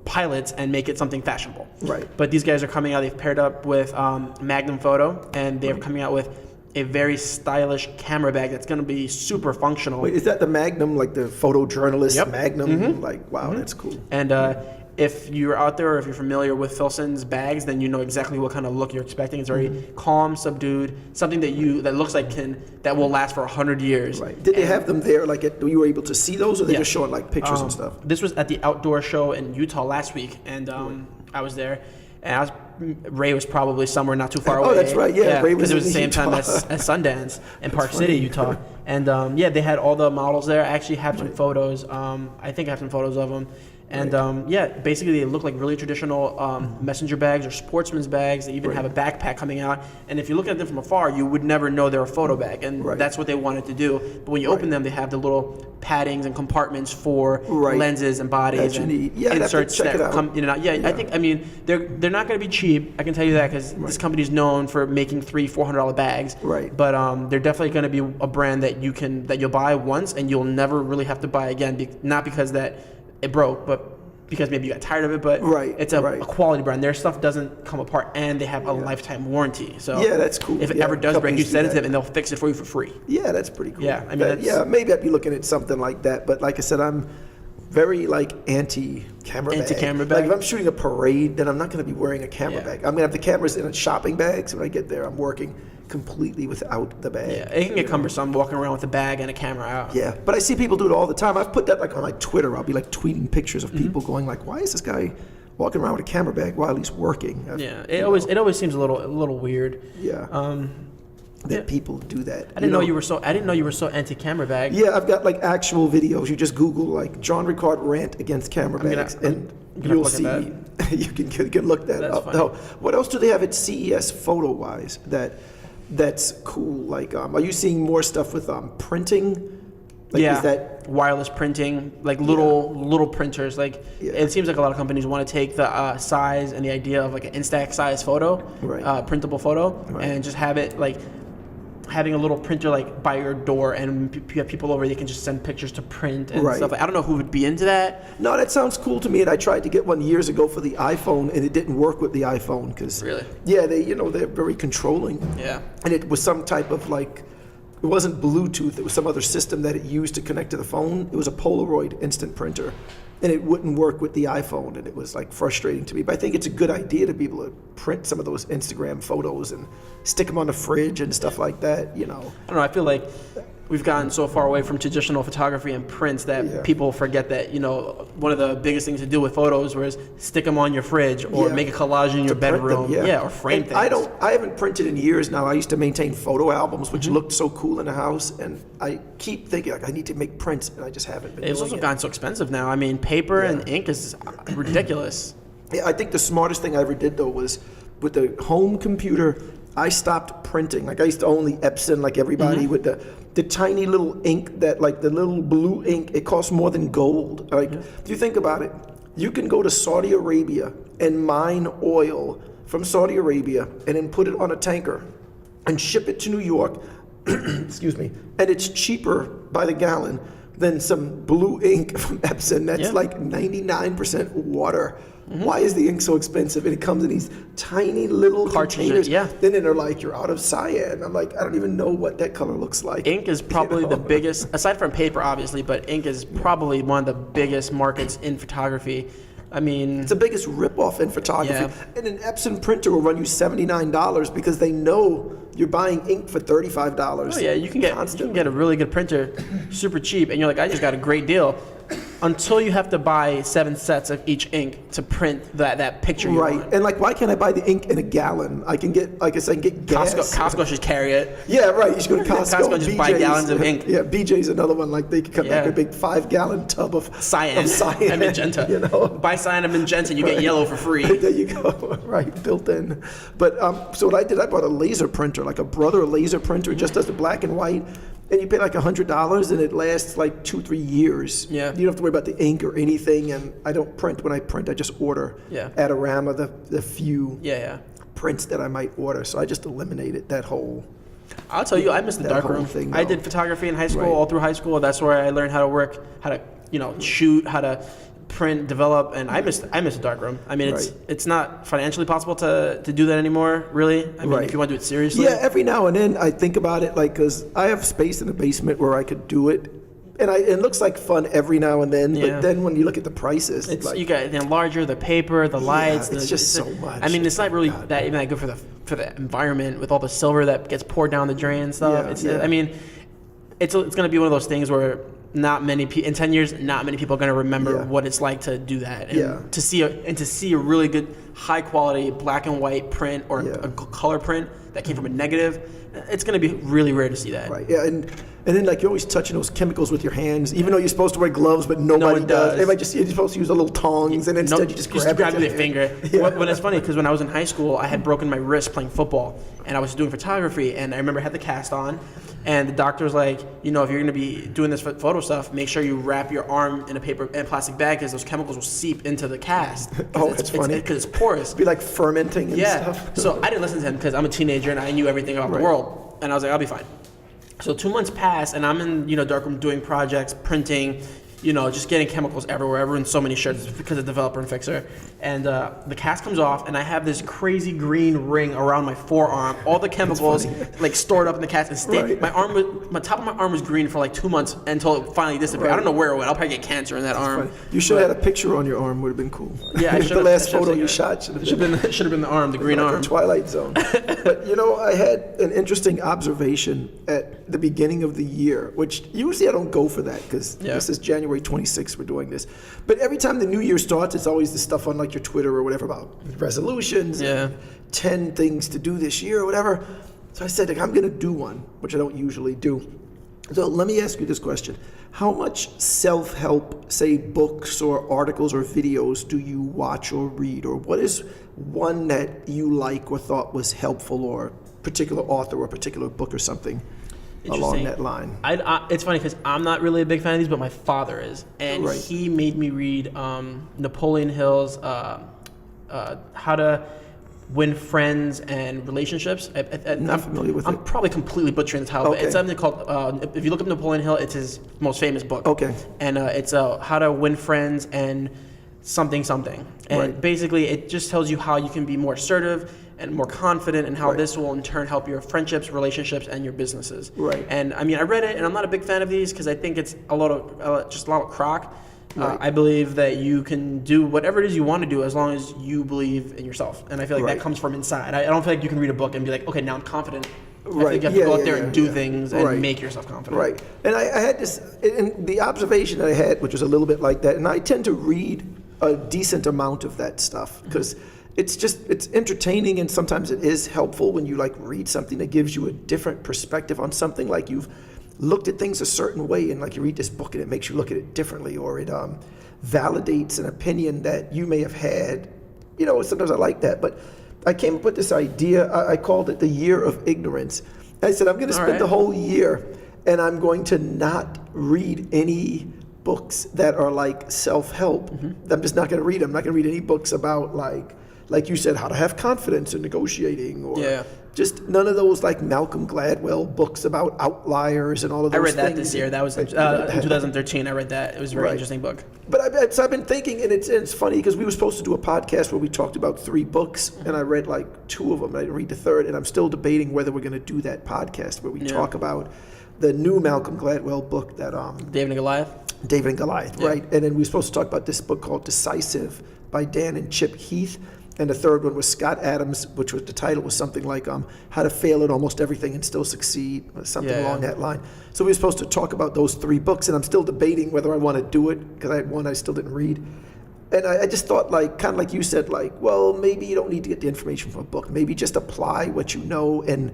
pilots and make it something fashionable. Right. But these guys are coming out. They've paired up with Magnum Photo, and they're coming out with a very stylish camera bag that's going to be super functional. Wait, is that the Magnum, like the photojournalist Yep. Magnum? Like, wow, that's cool. And if you're out there or if you're familiar with Filson's bags, then you know exactly what kind of look you're expecting. It's very calm, subdued, something that looks like that will last for 100 years. Right. Did they have them there? Like, were you able to see those, or they Yeah. just showing like pictures and stuff? This was at the outdoor show in Utah last week, and I was there. And Ray was probably somewhere not too far away. Oh, that's right. Yeah, Ray was because it was the in same time Utah. as Sundance in Park funny. City, Utah. And they had all the models there. I actually have some photos. I think I have some photos of them. And basically they look like really traditional messenger bags or sportsman's bags. They even have a backpack coming out. And if you look at them from afar, you would never know they're a photo bag. And that's what they wanted to do. But when you open them, they have the little paddings and compartments for lenses and bodies That you and need. Yeah, I'd have to inserts check that it out. come in and out. Yeah, I think they're not going to be cheap. I can tell you that because this company is known for making $300-$400 bags. Right. But they're definitely going to be a brand that you'll buy once and you'll never really have to buy again. Not because that it broke, but because maybe you got tired of it. But it's a quality brand. Their stuff doesn't come apart, and they have a lifetime warranty. So Yeah, that's cool. if it Yeah, ever does break, you companies do send it to that. them and they'll fix it for you for free. Yeah, that's pretty cool. Yeah, I mean, maybe I'd be looking at something like that. But like I said, I'm very anti-camera bag. Anti-camera Like bag? if I'm shooting a parade, then I'm not going to be wearing a camera Yeah. bag. I'm going to have the cameras in a shopping bag. So when I get there, I'm working completely without the bag. Yeah, it can get cumbersome walking around with a bag and a camera out. Yeah, but I see people do it all the time. I've put that on my Twitter. I'll be tweeting pictures of people going why is this guy walking around with a camera bag while he's working? Yeah, it always seems a little weird. Yeah. That people do that. I didn't know you were so anti-camera bag. Yeah, I've got actual videos. You just Google John Ricard rant against camera bags, and gonna you'll look see. at You can look that That's up. funny. Now, what else do they have at CES photo-wise that's cool? Are you seeing more stuff with printing? Yeah, Is that wireless printing, little printers. It seems like a lot of companies want to take the size and the idea of an Instax size photo, printable photo, and just have it having a little printer by your door, and you have people over, they can just send pictures to print and stuff. I don't know who would be into that. No, that sounds cool to me. And I tried to get one years ago for the iPhone, and it didn't work with the iPhone because Really? Yeah, they're very controlling. Yeah. And it was some type of it wasn't Bluetooth. It was some other system that it used to connect to the phone. It was a Polaroid instant printer, and it wouldn't work with the iPhone, and it was frustrating to me. But I think it's a good idea to be able to print some of those Instagram photos and stick them on the fridge and stuff like that. I don't know. I feel like we've gotten so far away from traditional photography and prints that people forget that one of the biggest things to do with photos was stick them on your fridge or make a collage in your bedroom, or frame And things. I haven't printed in years now. I used to maintain photo albums, which looked so cool in the house, and I keep thinking I need to make prints, and I just haven't been. It's doing also it. gotten so expensive now. I mean, paper and ink is ridiculous. Yeah, I think the smartest thing I ever did though was with the home computer. I stopped printing. I used to own the Epson, everybody, with the tiny little ink that, the little blue ink. It costs more than gold. If you think about it, you can go to Saudi Arabia and mine oil from Saudi Arabia and then put it on a tanker and ship it to New York. Excuse me. And it's cheaper by the gallon than some blue ink from Epson that's 99% water. Why is the ink so expensive? And it comes in these tiny little Cartridges, containers. Then they're you're out of cyan. I'm I don't even know what that color looks like. Ink is probably the biggest, aside from paper, obviously, but ink is probably one of the biggest markets in photography. I mean, it's the biggest ripoff in photography. And an Epson printer will run you $79 because they know you're buying ink for $35. oh yeah, you can get a really good printer, super cheap, and you're I just got a great deal. Until you have to buy 7 sets of each ink to print that picture you want. And why can't I buy the ink in a gallon? I can get, gas. Costco should carry it. Yeah, right. You should go to Costco. Costco just buy gallons of ink. Yeah, BJ's another one. They could come back a big 5-gallon tub of cyan, and magenta. Buy cyan and magenta, you get yellow for free. There you go. Right, built in. But so what I did, I bought a laser printer, a Brother laser printer. It just does the black and white. and you pay like $100 and it lasts like 2-3 years. Yeah. You don't have to worry about the ink or anything. And I don't print. When I print, I just order at Arama the few prints that I might order. So I just eliminated that whole. I'll tell you, I miss the darkroom thing. I did photography in high school, all through high school. That's where I learned how to work, how to shoot, how to print, develop, and I miss the darkroom. I mean, it's not financially possible to do that anymore, really. I mean, if you want to do it seriously. Yeah, every now and then I think about it, like, because I have space in the basement where I could do it. And it looks like fun every now and then, but then when you look at the prices, it's like, you got the larger, the paper, the lights. It's just so much. I mean, it's not really that good for the environment with all the silver that gets poured down the drain and stuff. I mean, it's going to be one of those things where not many in 10 years, not many people are going to remember what it's like to do that. And to see a really good, high quality black and white print or a color print that came from a negative. It's going to be really rare to see that. Right. Yeah. And then, like, you're always touching those chemicals with your hands, even though you're supposed to wear gloves, but nobody does. Everybody you're supposed to use the little tongs, and instead you just grab it with your finger. When it's funny, because when I was in high school, I had broken my wrist playing football, and I was doing photography, and I remember I had the cast on, and the doctor was like, if you're going to be doing this photo stuff, make sure you wrap your arm in a paper and plastic bag, because those chemicals will seep into the cast. That's funny. Because it's porous. It'd be like fermenting and stuff. So I didn't listen to him because I'm a teenager and I knew everything about the world, and I was like, I'll be fine. So 2 months passed, and I'm in darkroom doing projects, printing, just getting chemicals everywhere. Everyone's so many shirts because of developer and fixer. And the cast comes off, and I have this crazy green ring around my forearm. All the chemicals like stored up in the cast and stayed. My top of my arm was green for like 2 months until it finally disappeared. I don't know where it went. I'll probably get cancer in that arm. You should have had a picture on your arm. Would have been cool. Yeah, the last photo you shot should have been the arm, the green arm. Like a Twilight Zone. But I had an interesting observation at the beginning of the year, which usually I don't go for that because this is January 26th we're doing this. But every time the new year starts, it's always the stuff on like your Twitter or whatever about resolutions and 10 things to do this year or whatever. So I said, I'm going to do one, which I don't usually do. So let me ask you this question. How much self-help, say books or articles or videos do you watch or read? Or what is one that you like or thought was helpful, or particular author or particular book or something along that line? It's funny because I'm not really a big fan of these, but my father is. And he made me read Napoleon Hill's How to Win Friends and Relationships. Not familiar with it. I'm probably completely butchering the title. But it's something called, if you look up Napoleon Hill, it's his most famous book. Okay. And it's How to Win Friends and something. And basically it just tells you how you can be more assertive and more confident, and how this will in turn help your friendships, relationships, and your businesses. Right. And I mean, I read it, and I'm not a big fan of these because I think it's a lot of crock. I believe that you can do whatever it is you want to do as long as you believe in yourself, and I feel like that comes from inside. I don't feel like you can read a book and be like, okay, now I'm confident. I think you have to go out there and do things and make yourself confident. Right. And I had this, and the observation that I had, which was a little bit like that, and I tend to read a decent amount of that stuff because it's entertaining, and sometimes it is helpful when you like read something that gives you a different perspective on something. Like you've looked at things a certain way, and like you read this book and it makes you look at it differently, or it validates an opinion that you may have had. Sometimes I like that. But I came up with this idea. I called it the year of ignorance. I said I'm going to spend the whole year, and I'm going to not read any books that are like self-help. I'm just not going to read them. I'm not going to read any books about like you said, how to have confidence in negotiating, or just none of those like Malcolm Gladwell books about outliers and all of those things. I read that this year. That was in 2013. I read that. It was a very interesting book. But so I've been thinking, and it's funny because we were supposed to do a podcast where we talked about 3 books, and I read like 2 of them. I didn't read the third, and I'm still debating whether we're going to do that podcast where we talk about the new Malcolm Gladwell book that David and Goliath. David and Goliath, right? And then we were supposed to talk about this book called Decisive by Dan and Chip Heath. And the third one was Scott Adams, which was the title was something like How to Fail at Almost Everything and Still Succeed, or something along that line. So we were supposed to talk about those 3 books, and I'm still debating whether I want to do it because I had one I still didn't read. And I just thought, like, kind of like you said, like, well, maybe you don't need to get the information from a book. Maybe just apply what you know and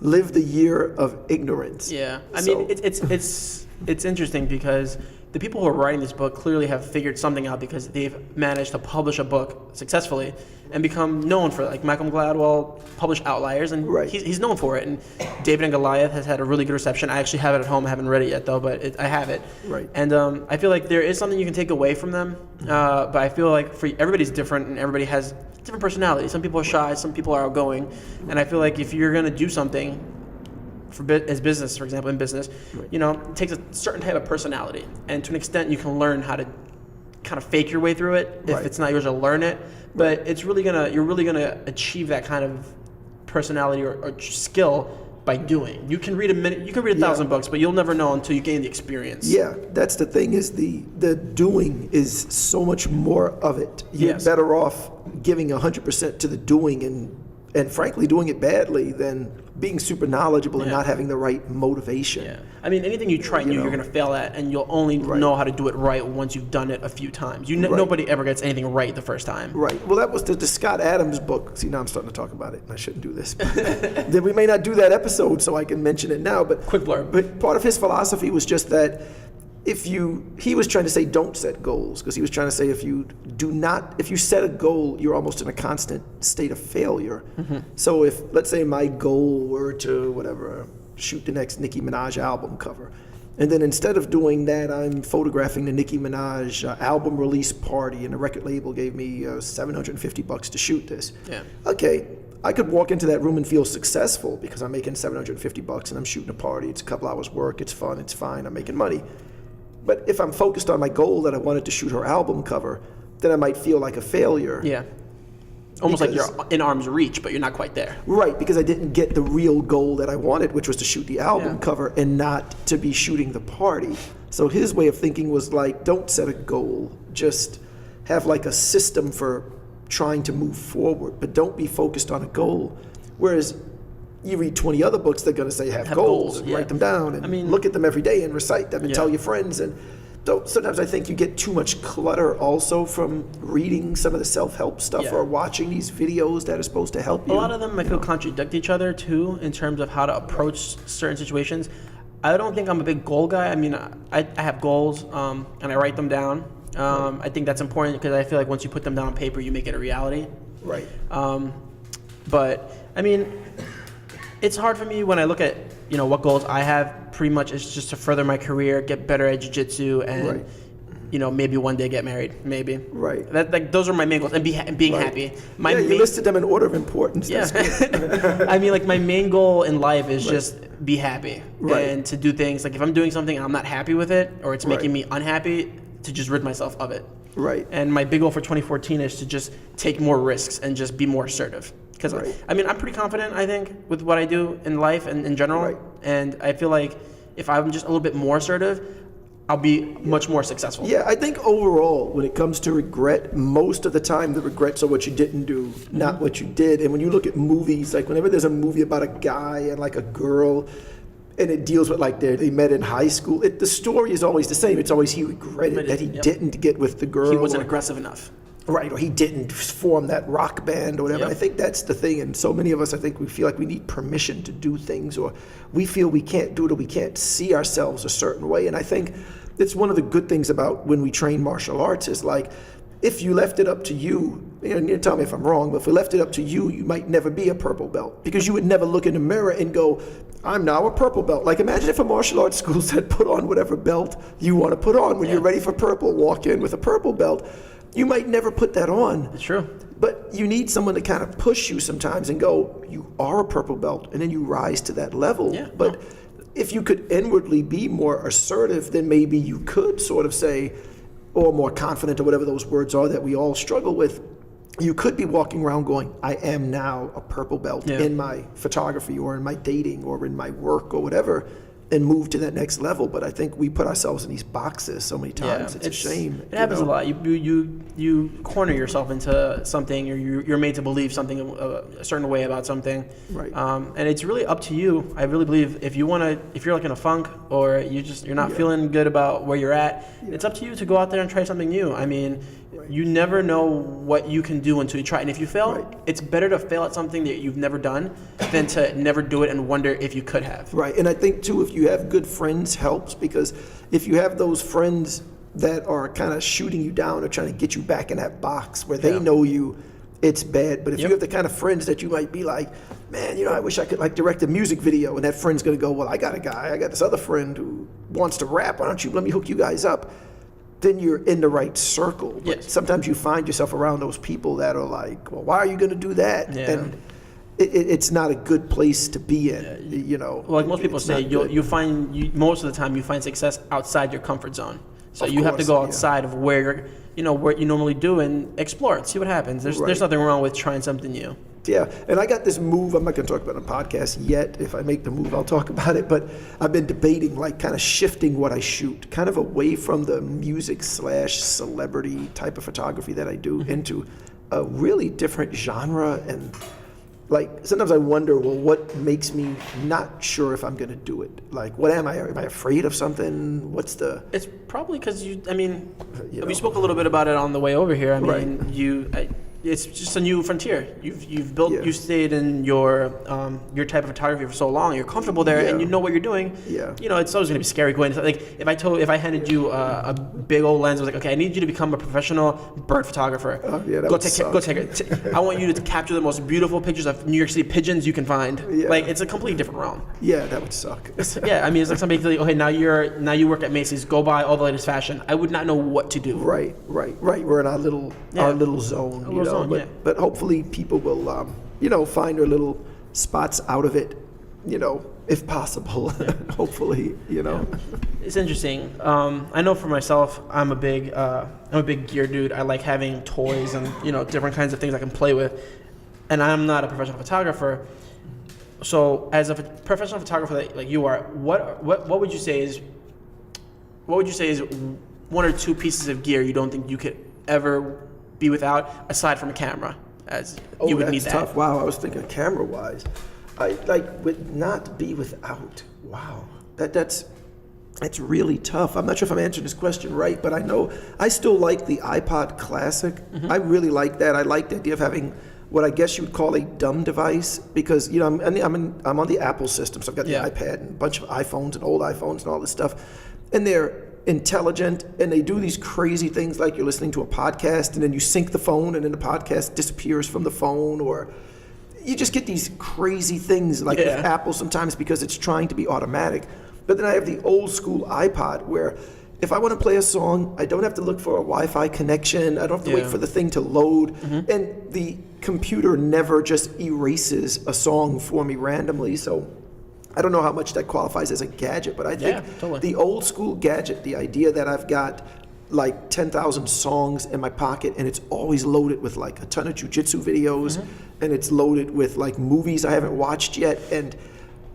live the year of ignorance. Yeah, I mean, it's interesting because the people who are writing this book clearly have figured something out because they've managed to publish a book successfully and become known for it. Like Malcolm Gladwell published Outliers, and Right. he's known for it. And David and Goliath has had a really good reception. I actually have it at home. I haven't read it yet, though, but I have it. Right. And I feel like there is something you can take away from them, but I feel like for everybody's different, and everybody has different personalities. Some people are shy, some people are outgoing, and I feel like if you're going to do something, as business, for example, in business, you know, it takes a certain type of personality, and to an extent, you can learn how to kind of fake your way through it if Right. it's not yours to learn it. But you're really gonna achieve that kind of personality or skill by doing. You can read you can read 1,000 books, but you'll never know until you gain the experience. Yeah, that's the thing, is the doing is so much more of it. You're Yes. better off giving 100% to the doing and frankly doing it badly than being super knowledgeable and Yeah. not having the right motivation. Yeah. I mean, anything you try new, know. you're gonna fail at, and you'll only Right. know how to do it right once you've done it a few times. Right. Nobody ever gets anything right the first time. Right. Well, that was the Scott Adams book. See, now I'm starting to talk about it, and I shouldn't do this. Then we may not do that episode, so I can mention it now. But Quick blurb. But part of his philosophy was just that he was trying to say don't set goals, because he was trying to say if you set a goal, you're almost in a constant state of failure. Mm-hmm. So if, let's say, my goal were to shoot the next Nicki Minaj album cover, and then instead of doing that, I'm photographing the Nicki Minaj album release party, and the record label gave me $750 to shoot this. Yeah. Okay, I could walk into that room and feel successful because I'm making $750 and I'm shooting a party. It's a couple hours work. It's fun. It's fine. I'm making money. But if I'm focused on my goal that I wanted to shoot her album cover, then I might feel like a failure. Yeah. Almost like Because- you're in arm's reach, but you're not quite there. Right, because I didn't get the real goal that I wanted, which was to shoot the album Yeah. cover and not to be shooting the party. So his way of thinking was like, don't set a goal, just have like a system for trying to move forward, but don't be focused on a goal. Whereas you read 20 other books, they're going to say have goals, and yeah. write them down, and I mean- look at them every day and recite them and Yeah. tell your friends. And so sometimes I think you get too much clutter also from reading some of the self-help stuff Yeah. or watching these videos that are supposed to help A you. lot of them, I feel, contradict each other too in terms of how to approach certain situations. I don't think I'm a big goal guy. I mean, I have goals and I write them down. I think that's important because I feel like once you put them down on paper, you make it a reality. Right. But I mean, it's hard for me when I look at what goals I have. Pretty much, it's just to further my career, get better at jiu-jitsu, and Right. maybe one day get married. Maybe. Right. Those are my main goals, and being Right. happy. Yeah, you listed them in order of importance. Yeah. That's good. I mean, like, my main goal in life is just be happy. Right. And to do things, like, if I'm doing something and I'm not happy with it, or it's making Right. me unhappy, to just rid myself of it. Right. And my big goal for 2014 is to just take more risks and just be more assertive. Because, Right. I mean, I'm pretty confident, I think, with what I do in life and in general. Right. And I feel like if I'm just a little bit more assertive, I'll be much more successful. Yeah, I think overall, when it comes to regret, most of the time the regrets are what you didn't do, not what you did. And when you look at movies, like whenever there's a movie about a guy and like a girl, and it deals with like they met in high school, the story is always the same. It's always he regretted that he Yep. didn't get with the girl. He wasn't or- aggressive enough. Right, or he didn't form that rock band or whatever. Yep. I think that's the thing, and so many of us, I think we feel like we need permission to do things, or we feel we can't do it, or we can't see ourselves a certain way. And I think it's one of the good things about when we train martial arts is like, if you left it up to you, and you tell me if I'm wrong, but if we left it up to you, you might never be a purple belt, because you would never look in the mirror and go, I'm now a purple belt. Like, imagine if a martial arts school said, put on whatever belt you want to put on. When you're ready for purple, walk in with a purple belt. You might never put that on. It's true. But you need someone to kind of push you sometimes and go, you are a purple belt, and then you rise to that level. Yeah, But if you could inwardly be more assertive, then maybe you could sort of say, or more confident, or whatever those words are that we all struggle with, you could be walking around going, I am now a purple belt Yeah. in my photography or in my dating or in my work or whatever, and move to that next level. But I think we put ourselves in these boxes so many times. It's a shame. It happens you know? a lot. You corner yourself into something, or you're made to believe something a certain way about something. Right. And it's really up to you. I really believe if you're like in a funk, or you're not feeling good about where you're at, it's up to you to go out there and try something new. I mean, You never know what you can do until you try. And if you fail, Right. it's better to fail at something that you've never done than to never do it and wonder if you could have. Right, and I think too, if you have good friends, helps, because if you have those friends that are kind of shooting you down or trying to get you back in that box where they Yeah. know you, it's bad. But if Yep. you have the kind of friends that you might be like, man, I wish I could like direct a music video, and that friend's gonna go, well, I got this other friend who wants to rap. Why don't you let me hook you guys up? Then you're in the right circle. But Yes. sometimes you find yourself around those people that are like, well, why are you gonna do that? Yeah. And it's not a good place to be in. Well, like most people It's say, not good. most of the time you find success outside your comfort zone. So Of you have to course, go yeah. outside of where what you normally do and explore it, see what happens. There's Right. nothing wrong with trying something new. Yeah, and I got this move. I'm not going to talk about it on a podcast yet. If I make the move, I'll talk about it. But I've been debating, like, kind of shifting what I shoot, kind of away from the music / celebrity type of photography that I do into a really different genre. And like sometimes I wonder, well, what makes me not sure if I'm going to do it? Like, what am I? Am I afraid of something? What's the? It's probably because You we know. spoke a little bit about it on the way over here. I Right. mean, it's just a new frontier. You've built, Yeah. you stayed in your type of photography for so long. You're comfortable there, and Yeah. you know what you're doing. Yeah. It's always gonna be scary going. Like if I handed you a big old lens, I was like, okay, I need you to become a professional bird photographer. Yeah, that go would take suck. go take it. I want you to capture the most beautiful pictures of New York City pigeons you can find. Yeah. Like it's a completely different realm. Yeah, that would suck. Yeah, I mean, it's like somebody like, okay, now you work at Macy's. Go buy all the latest fashion. I would not know what to do. Right. We're in our little zone, little zone, but yeah. but hopefully people will find their little spots out of it, if possible. Hopefully, It's interesting. I know for myself, I'm a big gear dude. I like having toys and different kinds of things I can play with. And I'm not a professional photographer. So, as a professional photographer like you are, what would you say is one or two pieces of gear you don't think you could ever be without, aside from a camera, as you would that's need that? tough. Wow, I was thinking camera wise. I would not be without. Wow, that's really tough. I'm not sure if I'm answering this question right, but I know I still like the iPod Classic. Mm-hmm. I really like that. I like the idea of having what I guess you would call a dumb device, because I'm on the Apple system, so I've got the Yeah. iPad and a bunch of iPhones and old iPhones and all this stuff, and they're intelligent and they do these crazy things like you're listening to a podcast and then you sync the phone and then the podcast disappears from the phone, or you just get these crazy things like with Yeah. Apple sometimes because it's trying to be automatic. But then I have the old school iPod where if I want to play a song, I don't have to look for a Wi-Fi connection. I don't have to wait Yeah. for the thing to load. And the computer never just erases a song for me randomly. So I don't know how much that qualifies as a gadget, but I think Yeah, totally. the old school gadget, the idea that I've got like 10,000 songs in my pocket and it's always loaded with like a ton of jujitsu videos and it's loaded with like movies I haven't watched yet and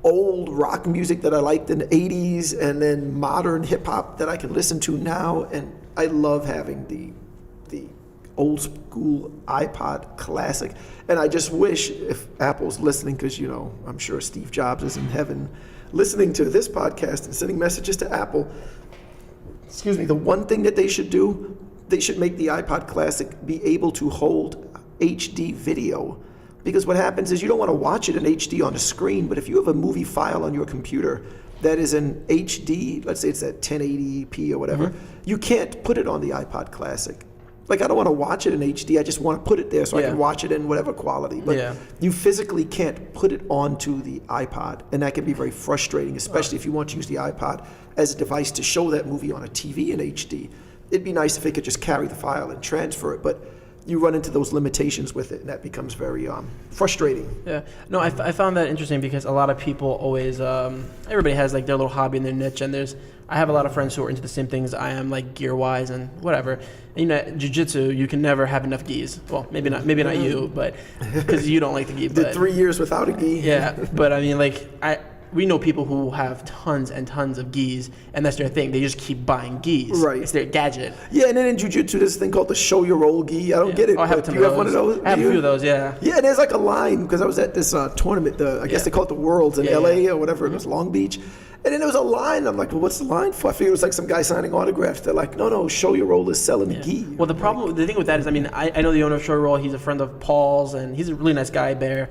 old rock music that I liked in the 80s and then modern hip hop that I can listen to now. And I love having the old school iPod Classic. And I just wish, if Apple's listening, because I'm sure Steve Jobs is in heaven listening to this podcast and sending messages to Apple. Excuse me, the one thing that they should do, they should make the iPod Classic be able to hold HD video. Because what happens is you don't want to watch it in HD on the screen, but if you have a movie file on your computer that is in HD, let's say it's at 1080p or whatever, you can't put it on the iPod Classic. Like, I don't want to watch it in HD, I just want to put it there so I Yeah. can watch it in whatever quality. But Yeah. you physically can't put it onto the iPod, and that can be very frustrating, especially if you want to use the iPod as a device to show that movie on a TV in HD. It'd be nice if it could just carry the file and transfer it, but you run into those limitations with it, and that becomes very frustrating. Yeah, no, I found that interesting because a lot of people always, everybody has like their little hobby and their niche, and I have a lot of friends who are into the same things I am, like gear wise and whatever. And, jiu-jitsu, you can never have enough gis. Well, maybe not you, but because you don't like the gi. Did But 3 years without a gi. yeah, but I mean, like we know people who have tons and tons of gis, and that's their thing. They just keep buying gis. Right. It's their gadget. Yeah, and then in jiu-jitsu, there's this thing called the show your old gi. I don't get it. Oh, I have but a ton do you of have one of those? I have Do a you? few of those, yeah. Yeah, there's like a line because I was at this tournament. I guess Yeah. they call it the Worlds in Yeah, LA yeah. or whatever. It was Long Beach, And then there was a line. I'm like, well, what's the line for? I figured it was like some guy signing autographs. They're like, no, Show Your Roll is selling the gi. Well, the thing with that is, I mean, I know the owner of Show Your Roll. He's a friend of Paul's, and he's a really nice guy, Bear.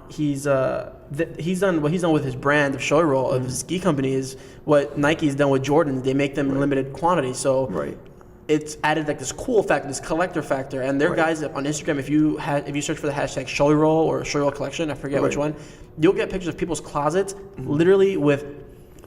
He's done what he's done with his brand of Show Your Roll, of his ski company, is what Nike's done with Jordan. They make them in limited quantity. So it's added like this cool factor, this collector factor, and their guys on Instagram. If you search for the hashtag Show Your Roll or Show Your Roll Collection, I forget which one, you'll get pictures of people's closets, literally with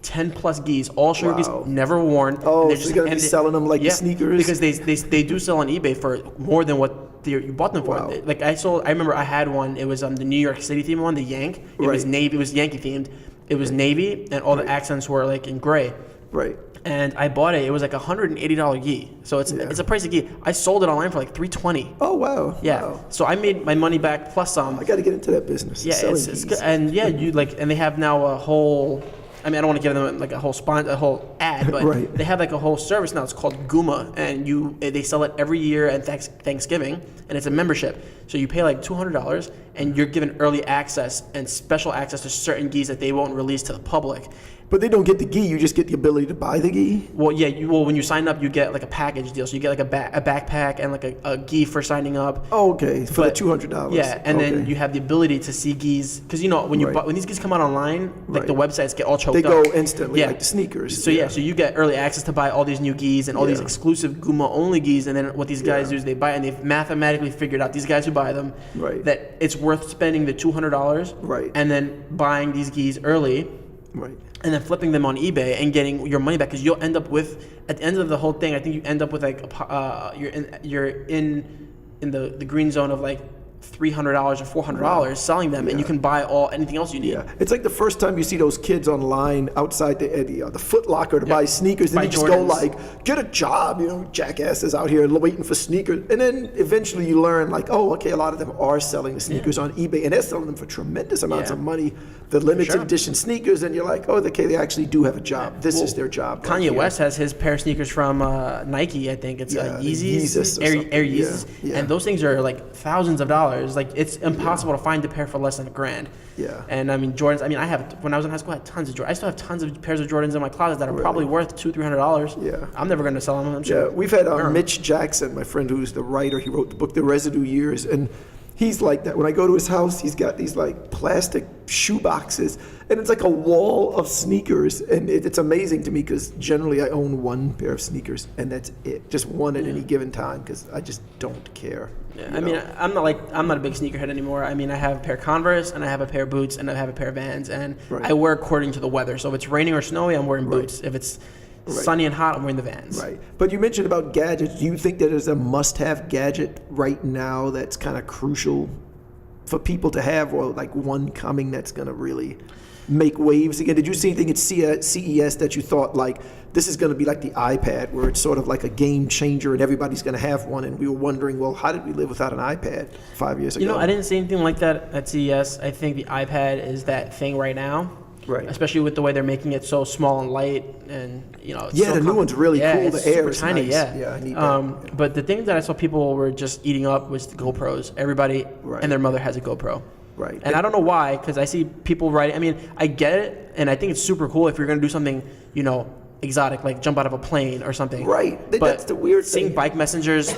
10 plus gis, all Show Your gis, never worn. Oh, so you're gonna be selling them like sneakers? Because they do sell on eBay for more than what you bought them for. Wow. Like I remember I had one. It was the New York City themed one, the Yank. It was navy. It was Yankee themed. It was navy, and all the accents were like in gray. Right. And I bought it. It was like $180 gi. So it's a pricey gi. I sold it online for like $320. Oh wow. Yeah. Wow. So I made my money back plus some. I got to get into that business. Yeah, it's good. And and they have now a whole. I mean, I don't want to give them like a whole ad, but they have like a whole service now. It's called Guma, and they sell it every year at Thanksgiving, and it's a membership. So you pay like $200, and you're given early access and special access to certain gis that they won't release to the public. But they don't get the gi. You just get the ability to buy the gi. Well, yeah. When you sign up, you get like a package deal. So you get like a backpack and like a gi for signing up. Oh, okay. For the $200. Yeah, and then you have the ability to see gis because when these gis come out online, like the websites get all choked up. They go instantly, like the sneakers. So so you get early access to buy all these new gis and all these exclusive Guma only gis. And then what these guys do is they buy it, and they've mathematically figured out, these guys who buy them, that it's worth spending the $200, and then buying these gis early. Right. And then flipping them on eBay and getting your money back, because you'll end up with, at the end of the whole thing, I think you end up with like you're in the green zone of like $300 or $400 selling them, and you can buy anything else you need. Yeah, it's like the first time you see those kids online outside the Foot Locker to buy sneakers, and they just go like, get a job, jackasses out here waiting for sneakers. And then eventually you learn like, oh, okay, a lot of them are selling the sneakers on eBay, and they're selling them for tremendous amounts of money. The limited edition sneakers, and you're like, oh, okay, they actually do have a job. This is their job. Kanye West has his pair of sneakers from Nike, I think it's Yeezys, Air Yeezys, and those things are like thousands of dollars. Like it's impossible to find a pair for less than $1,000. Yeah. And I mean Jordans. I mean when I was in high school, I had tons of Jordans. I still have tons of pairs of Jordans in my closet that are probably worth $200-$300. Yeah. I'm never going to sell them. I'm sure. Yeah. We've had Mitch Jackson, my friend who's the writer. He wrote the book The Residue Years, and he's like that. When I go to his house, he's got these like plastic shoe boxes, and it's like a wall of sneakers. And it's amazing to me because generally I own one pair of sneakers, and that's it. Just one at any given time because I just don't care. Yeah, I mean, I'm not a big sneakerhead anymore. I mean, I have a pair of Converse, and I have a pair of boots, and I have a pair of Vans, and I wear according to the weather. So if it's raining or snowy, I'm wearing boots. If it's sunny and hot, I'm wearing the Vans. Right. But you mentioned about gadgets. Do you think that there's a must-have gadget right now that's kind of crucial for people to have, or like one coming that's going to really make waves again? Did you see anything at CES that you thought like this is going to be like the iPad, where it's sort of like a game changer and everybody's going to have one, and we were wondering, well, how did we live without an iPad 5 years ago? I didn't see anything like that at CES. I think the iPad is that thing right now. Right. Especially with the way they're making it so small and light, and it's the new one's really cool. It's the Air super is tiny. Nice. Yeah, I need that. But the thing that I saw people were just eating up was the GoPros. Everybody and their mother has a GoPro. Right. And I don't know why, because I see people writing. I mean, I get it, and I think it's super cool if you're going to do something, exotic, like jump out of a plane or something. Right. But that's the weird thing. Seeing bike messengers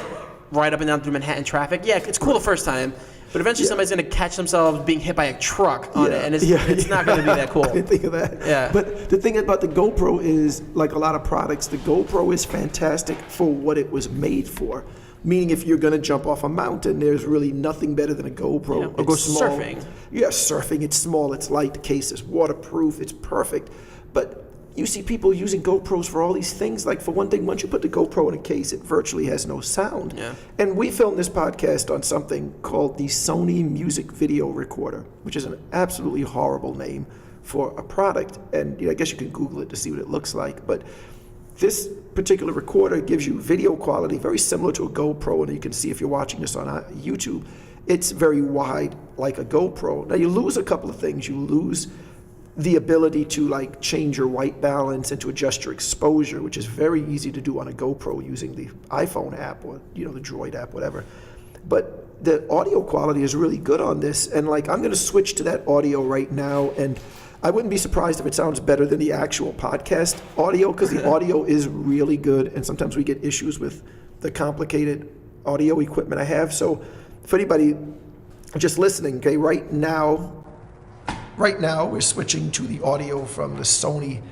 ride up and down through Manhattan traffic, it's cool the first time. But eventually somebody's going to catch themselves being hit by a truck on it, and it's not going to be that cool. I didn't think of that. Yeah. But the thing about the GoPro is, like a lot of products, the GoPro is fantastic for what it was made for. Meaning if you're going to jump off a mountain, there's really nothing better than a GoPro. Or go surfing. Yeah, surfing. It's small, it's light, the case is waterproof, it's perfect. But you see people using GoPros for all these things. Like, for one thing, once you put the GoPro in a case, it virtually has no sound. Yeah. And we filmed this podcast on something called the Sony Music Video Recorder, which is an absolutely horrible name for a product. And I guess you can Google it to see what it looks like. But this particular recorder gives you video quality very similar to a GoPro, and you can see if you're watching this on YouTube, it's very wide like a GoPro. Now you lose a couple of things. You lose the ability to change your white balance and to adjust your exposure, which is very easy to do on a GoPro using the iPhone app or the Droid app, whatever. But the audio quality is really good on this, and I'm going to switch to that audio right now, and I wouldn't be surprised if it sounds better than the actual podcast audio, because the audio is really good, and sometimes we get issues with the complicated audio equipment I have. So for anybody just listening, okay, right now we're switching to the audio from the Sony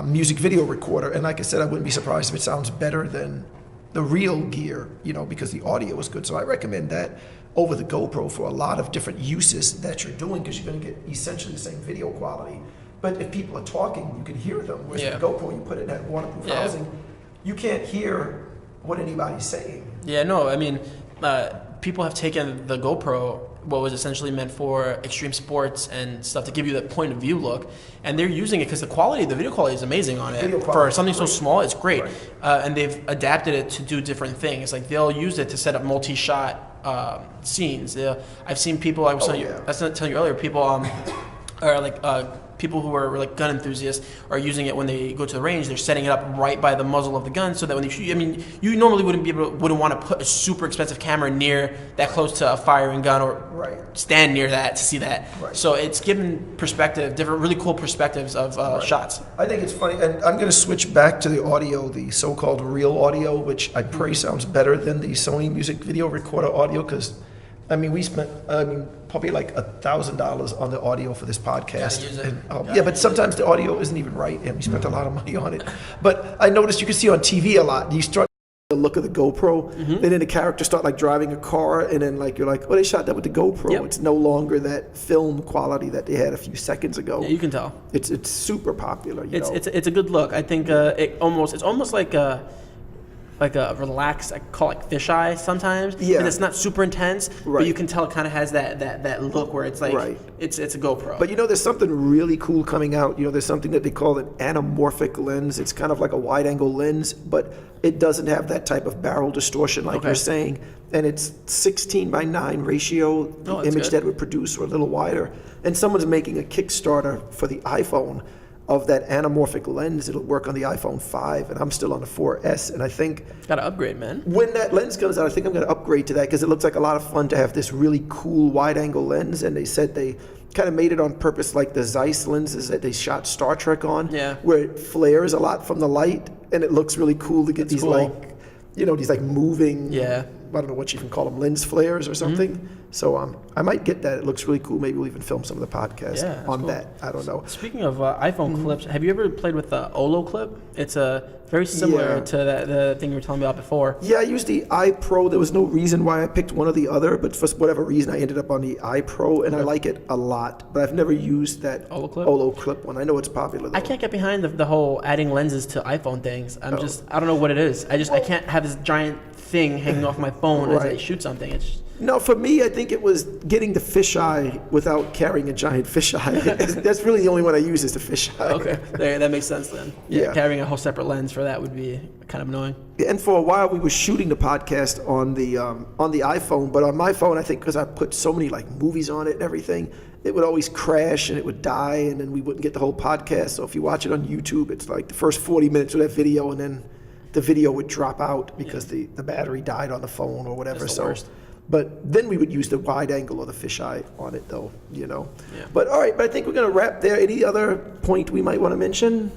music video recorder, and like I said, I wouldn't be surprised if it sounds better than the real gear, because the audio is good. So I recommend that over the GoPro for a lot of different uses that you're doing, because you're going to get essentially the same video quality. But if people are talking, you can hear them. Whereas with the GoPro, you put it in that waterproof housing, you can't hear what anybody's saying. Yeah, no, I mean, people have taken the GoPro, what was essentially meant for extreme sports and stuff, to give you that point of view look, and they're using it because the video quality is amazing on it. For something so small, it's great. Right. And they've adapted it to do different things. Like, they'll use it to set up multi-shot scenes. I've seen people, I was telling you earlier, people are like people who are like gun enthusiasts are using it when they go to the range. They're setting it up right by the muzzle of the gun, so that when they shoot, I mean, you normally wouldn't want to put a super expensive camera near that close to a firing gun, or stand near that to see that. Right. So it's given perspective, different really cool perspectives of shots. I think it's funny, and I'm going to switch back to the audio, the so-called real audio, which I pray sounds better than the Sony music video recorder audio, because I mean, we spent probably like $1,000 on the audio for this podcast. Use it. And, but sometimes the audio isn't even right, and we spent a lot of money on it. But I noticed you can see on TV a lot. You start the look of the GoPro, and then the characters start like driving a car, and then like you're like, oh, they shot that with the GoPro. Yep. It's no longer that film quality that they had a few seconds ago. Yeah, you can tell. It's super popular. It's a good look. I think it's almost like a relaxed, I call it fisheye sometimes. Yeah. And it's not super intense, but you can tell it kind of has that look where it's like, it's a GoPro. But there's something really cool coming out. There's something that they call an anamorphic lens. It's kind of like a wide angle lens, but it doesn't have that type of barrel distortion like you're saying. And it's 16:9 ratio, the image that would produce, or a little wider. And someone's making a Kickstarter for the iPhone of that anamorphic lens. It'll work on the iPhone 5, and I'm still on the 4S, and I think gotta upgrade, man. When that lens comes out, I think I'm gonna upgrade to that, because it looks like a lot of fun to have this really cool wide-angle lens. And they said they kind of made it on purpose, like the Zeiss lenses that they shot Star Trek on, where it flares a lot from the light, and it looks really cool to get these like, these like moving, I don't know what you can call them, lens flares or something. So I might get that. It looks really cool. Maybe we'll even film some of the podcasts on that. I don't know. Speaking of iPhone clips, have you ever played with the Olo clip? It's very similar to the thing you were telling me about before. Yeah, I used the iPro. There was no reason why I picked one or the other, but for whatever reason, I ended up on the iPro, and I like it a lot. But I've never used that Olo clip one. I know it's popular, though. I can't get behind the whole adding lenses to iPhone things. I don't know what it is. I can't have this giant thing hanging off my phone as I shoot something. It's just, no, for me, I think it was getting the fisheye without carrying a giant fisheye. That's really the only one I use, is the fisheye. Okay, that makes sense then. Yeah, carrying a whole separate lens for that would be kind of annoying. And for a while, we were shooting the podcast on the iPhone, but on my phone, I think because I put so many like movies on it and everything, it would always crash and it would die, and then we wouldn't get the whole podcast. So if you watch it on YouTube, it's like the first 40 minutes of that video, and then the video would drop out because the battery died on the phone or whatever. That's the worst. But then we would use the wide angle or the fisheye on it, though, Yeah. But all right, but I think we're gonna wrap there. Any other point we might want to mention?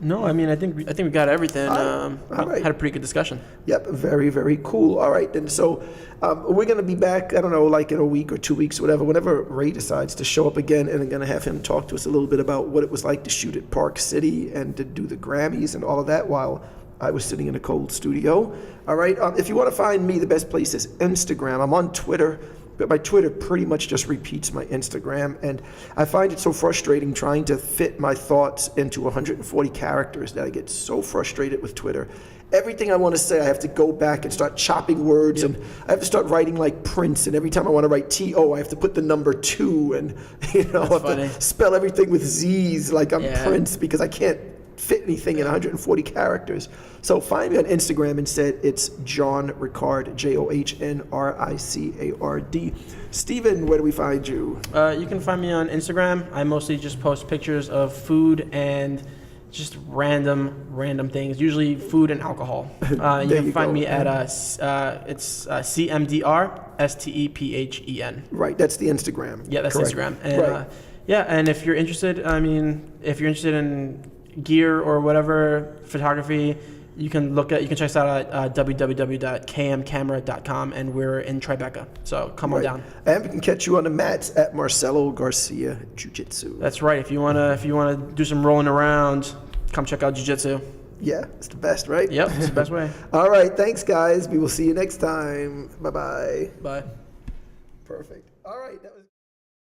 No, I mean, I think we got everything. Had a pretty good discussion. Yep, very, very cool. All right, then. So we're gonna be back. I don't know, like in a week or 2 weeks, whatever. Whenever Ray decides to show up again, and I'm gonna have him talk to us a little bit about what it was like to shoot at Park City and to do the Grammys and all of that while I was sitting in a cold studio. All right, if you want to find me, the best place is Instagram. I'm on Twitter, but my Twitter pretty much just repeats my Instagram, and I find it so frustrating trying to fit my thoughts into 140 characters that I get so frustrated with Twitter. Everything I want to say, I have to go back and start chopping words, and I have to start writing like Prince, and every time I want to write T-O, I have to put the number 2, and I have to spell everything with Z's like I'm Prince, because I can't fit anything in 140 characters. So find me on Instagram instead. It's John Ricard, JohnRicard. Steven, where do we find you? You can find me on Instagram. I mostly just post pictures of food and just random things, usually food and alcohol. You can find me at it's CMDR STEPHEN. Right, that's the Instagram. Yeah, that's Correct. Instagram. And Yeah, and if you're interested, in gear or whatever photography, you can check us out at www.kmcamera.com, and we're in Tribeca. So come on down. And we can catch you on the mats at Marcelo Garcia Jiu-Jitsu. That's right. If you wanna do some rolling around, come check out Jiu-Jitsu. Yeah, it's the best, right? Yep, it's the best way. All right, thanks, guys. We will see you next time. Bye-bye. Bye. Perfect. All right, that was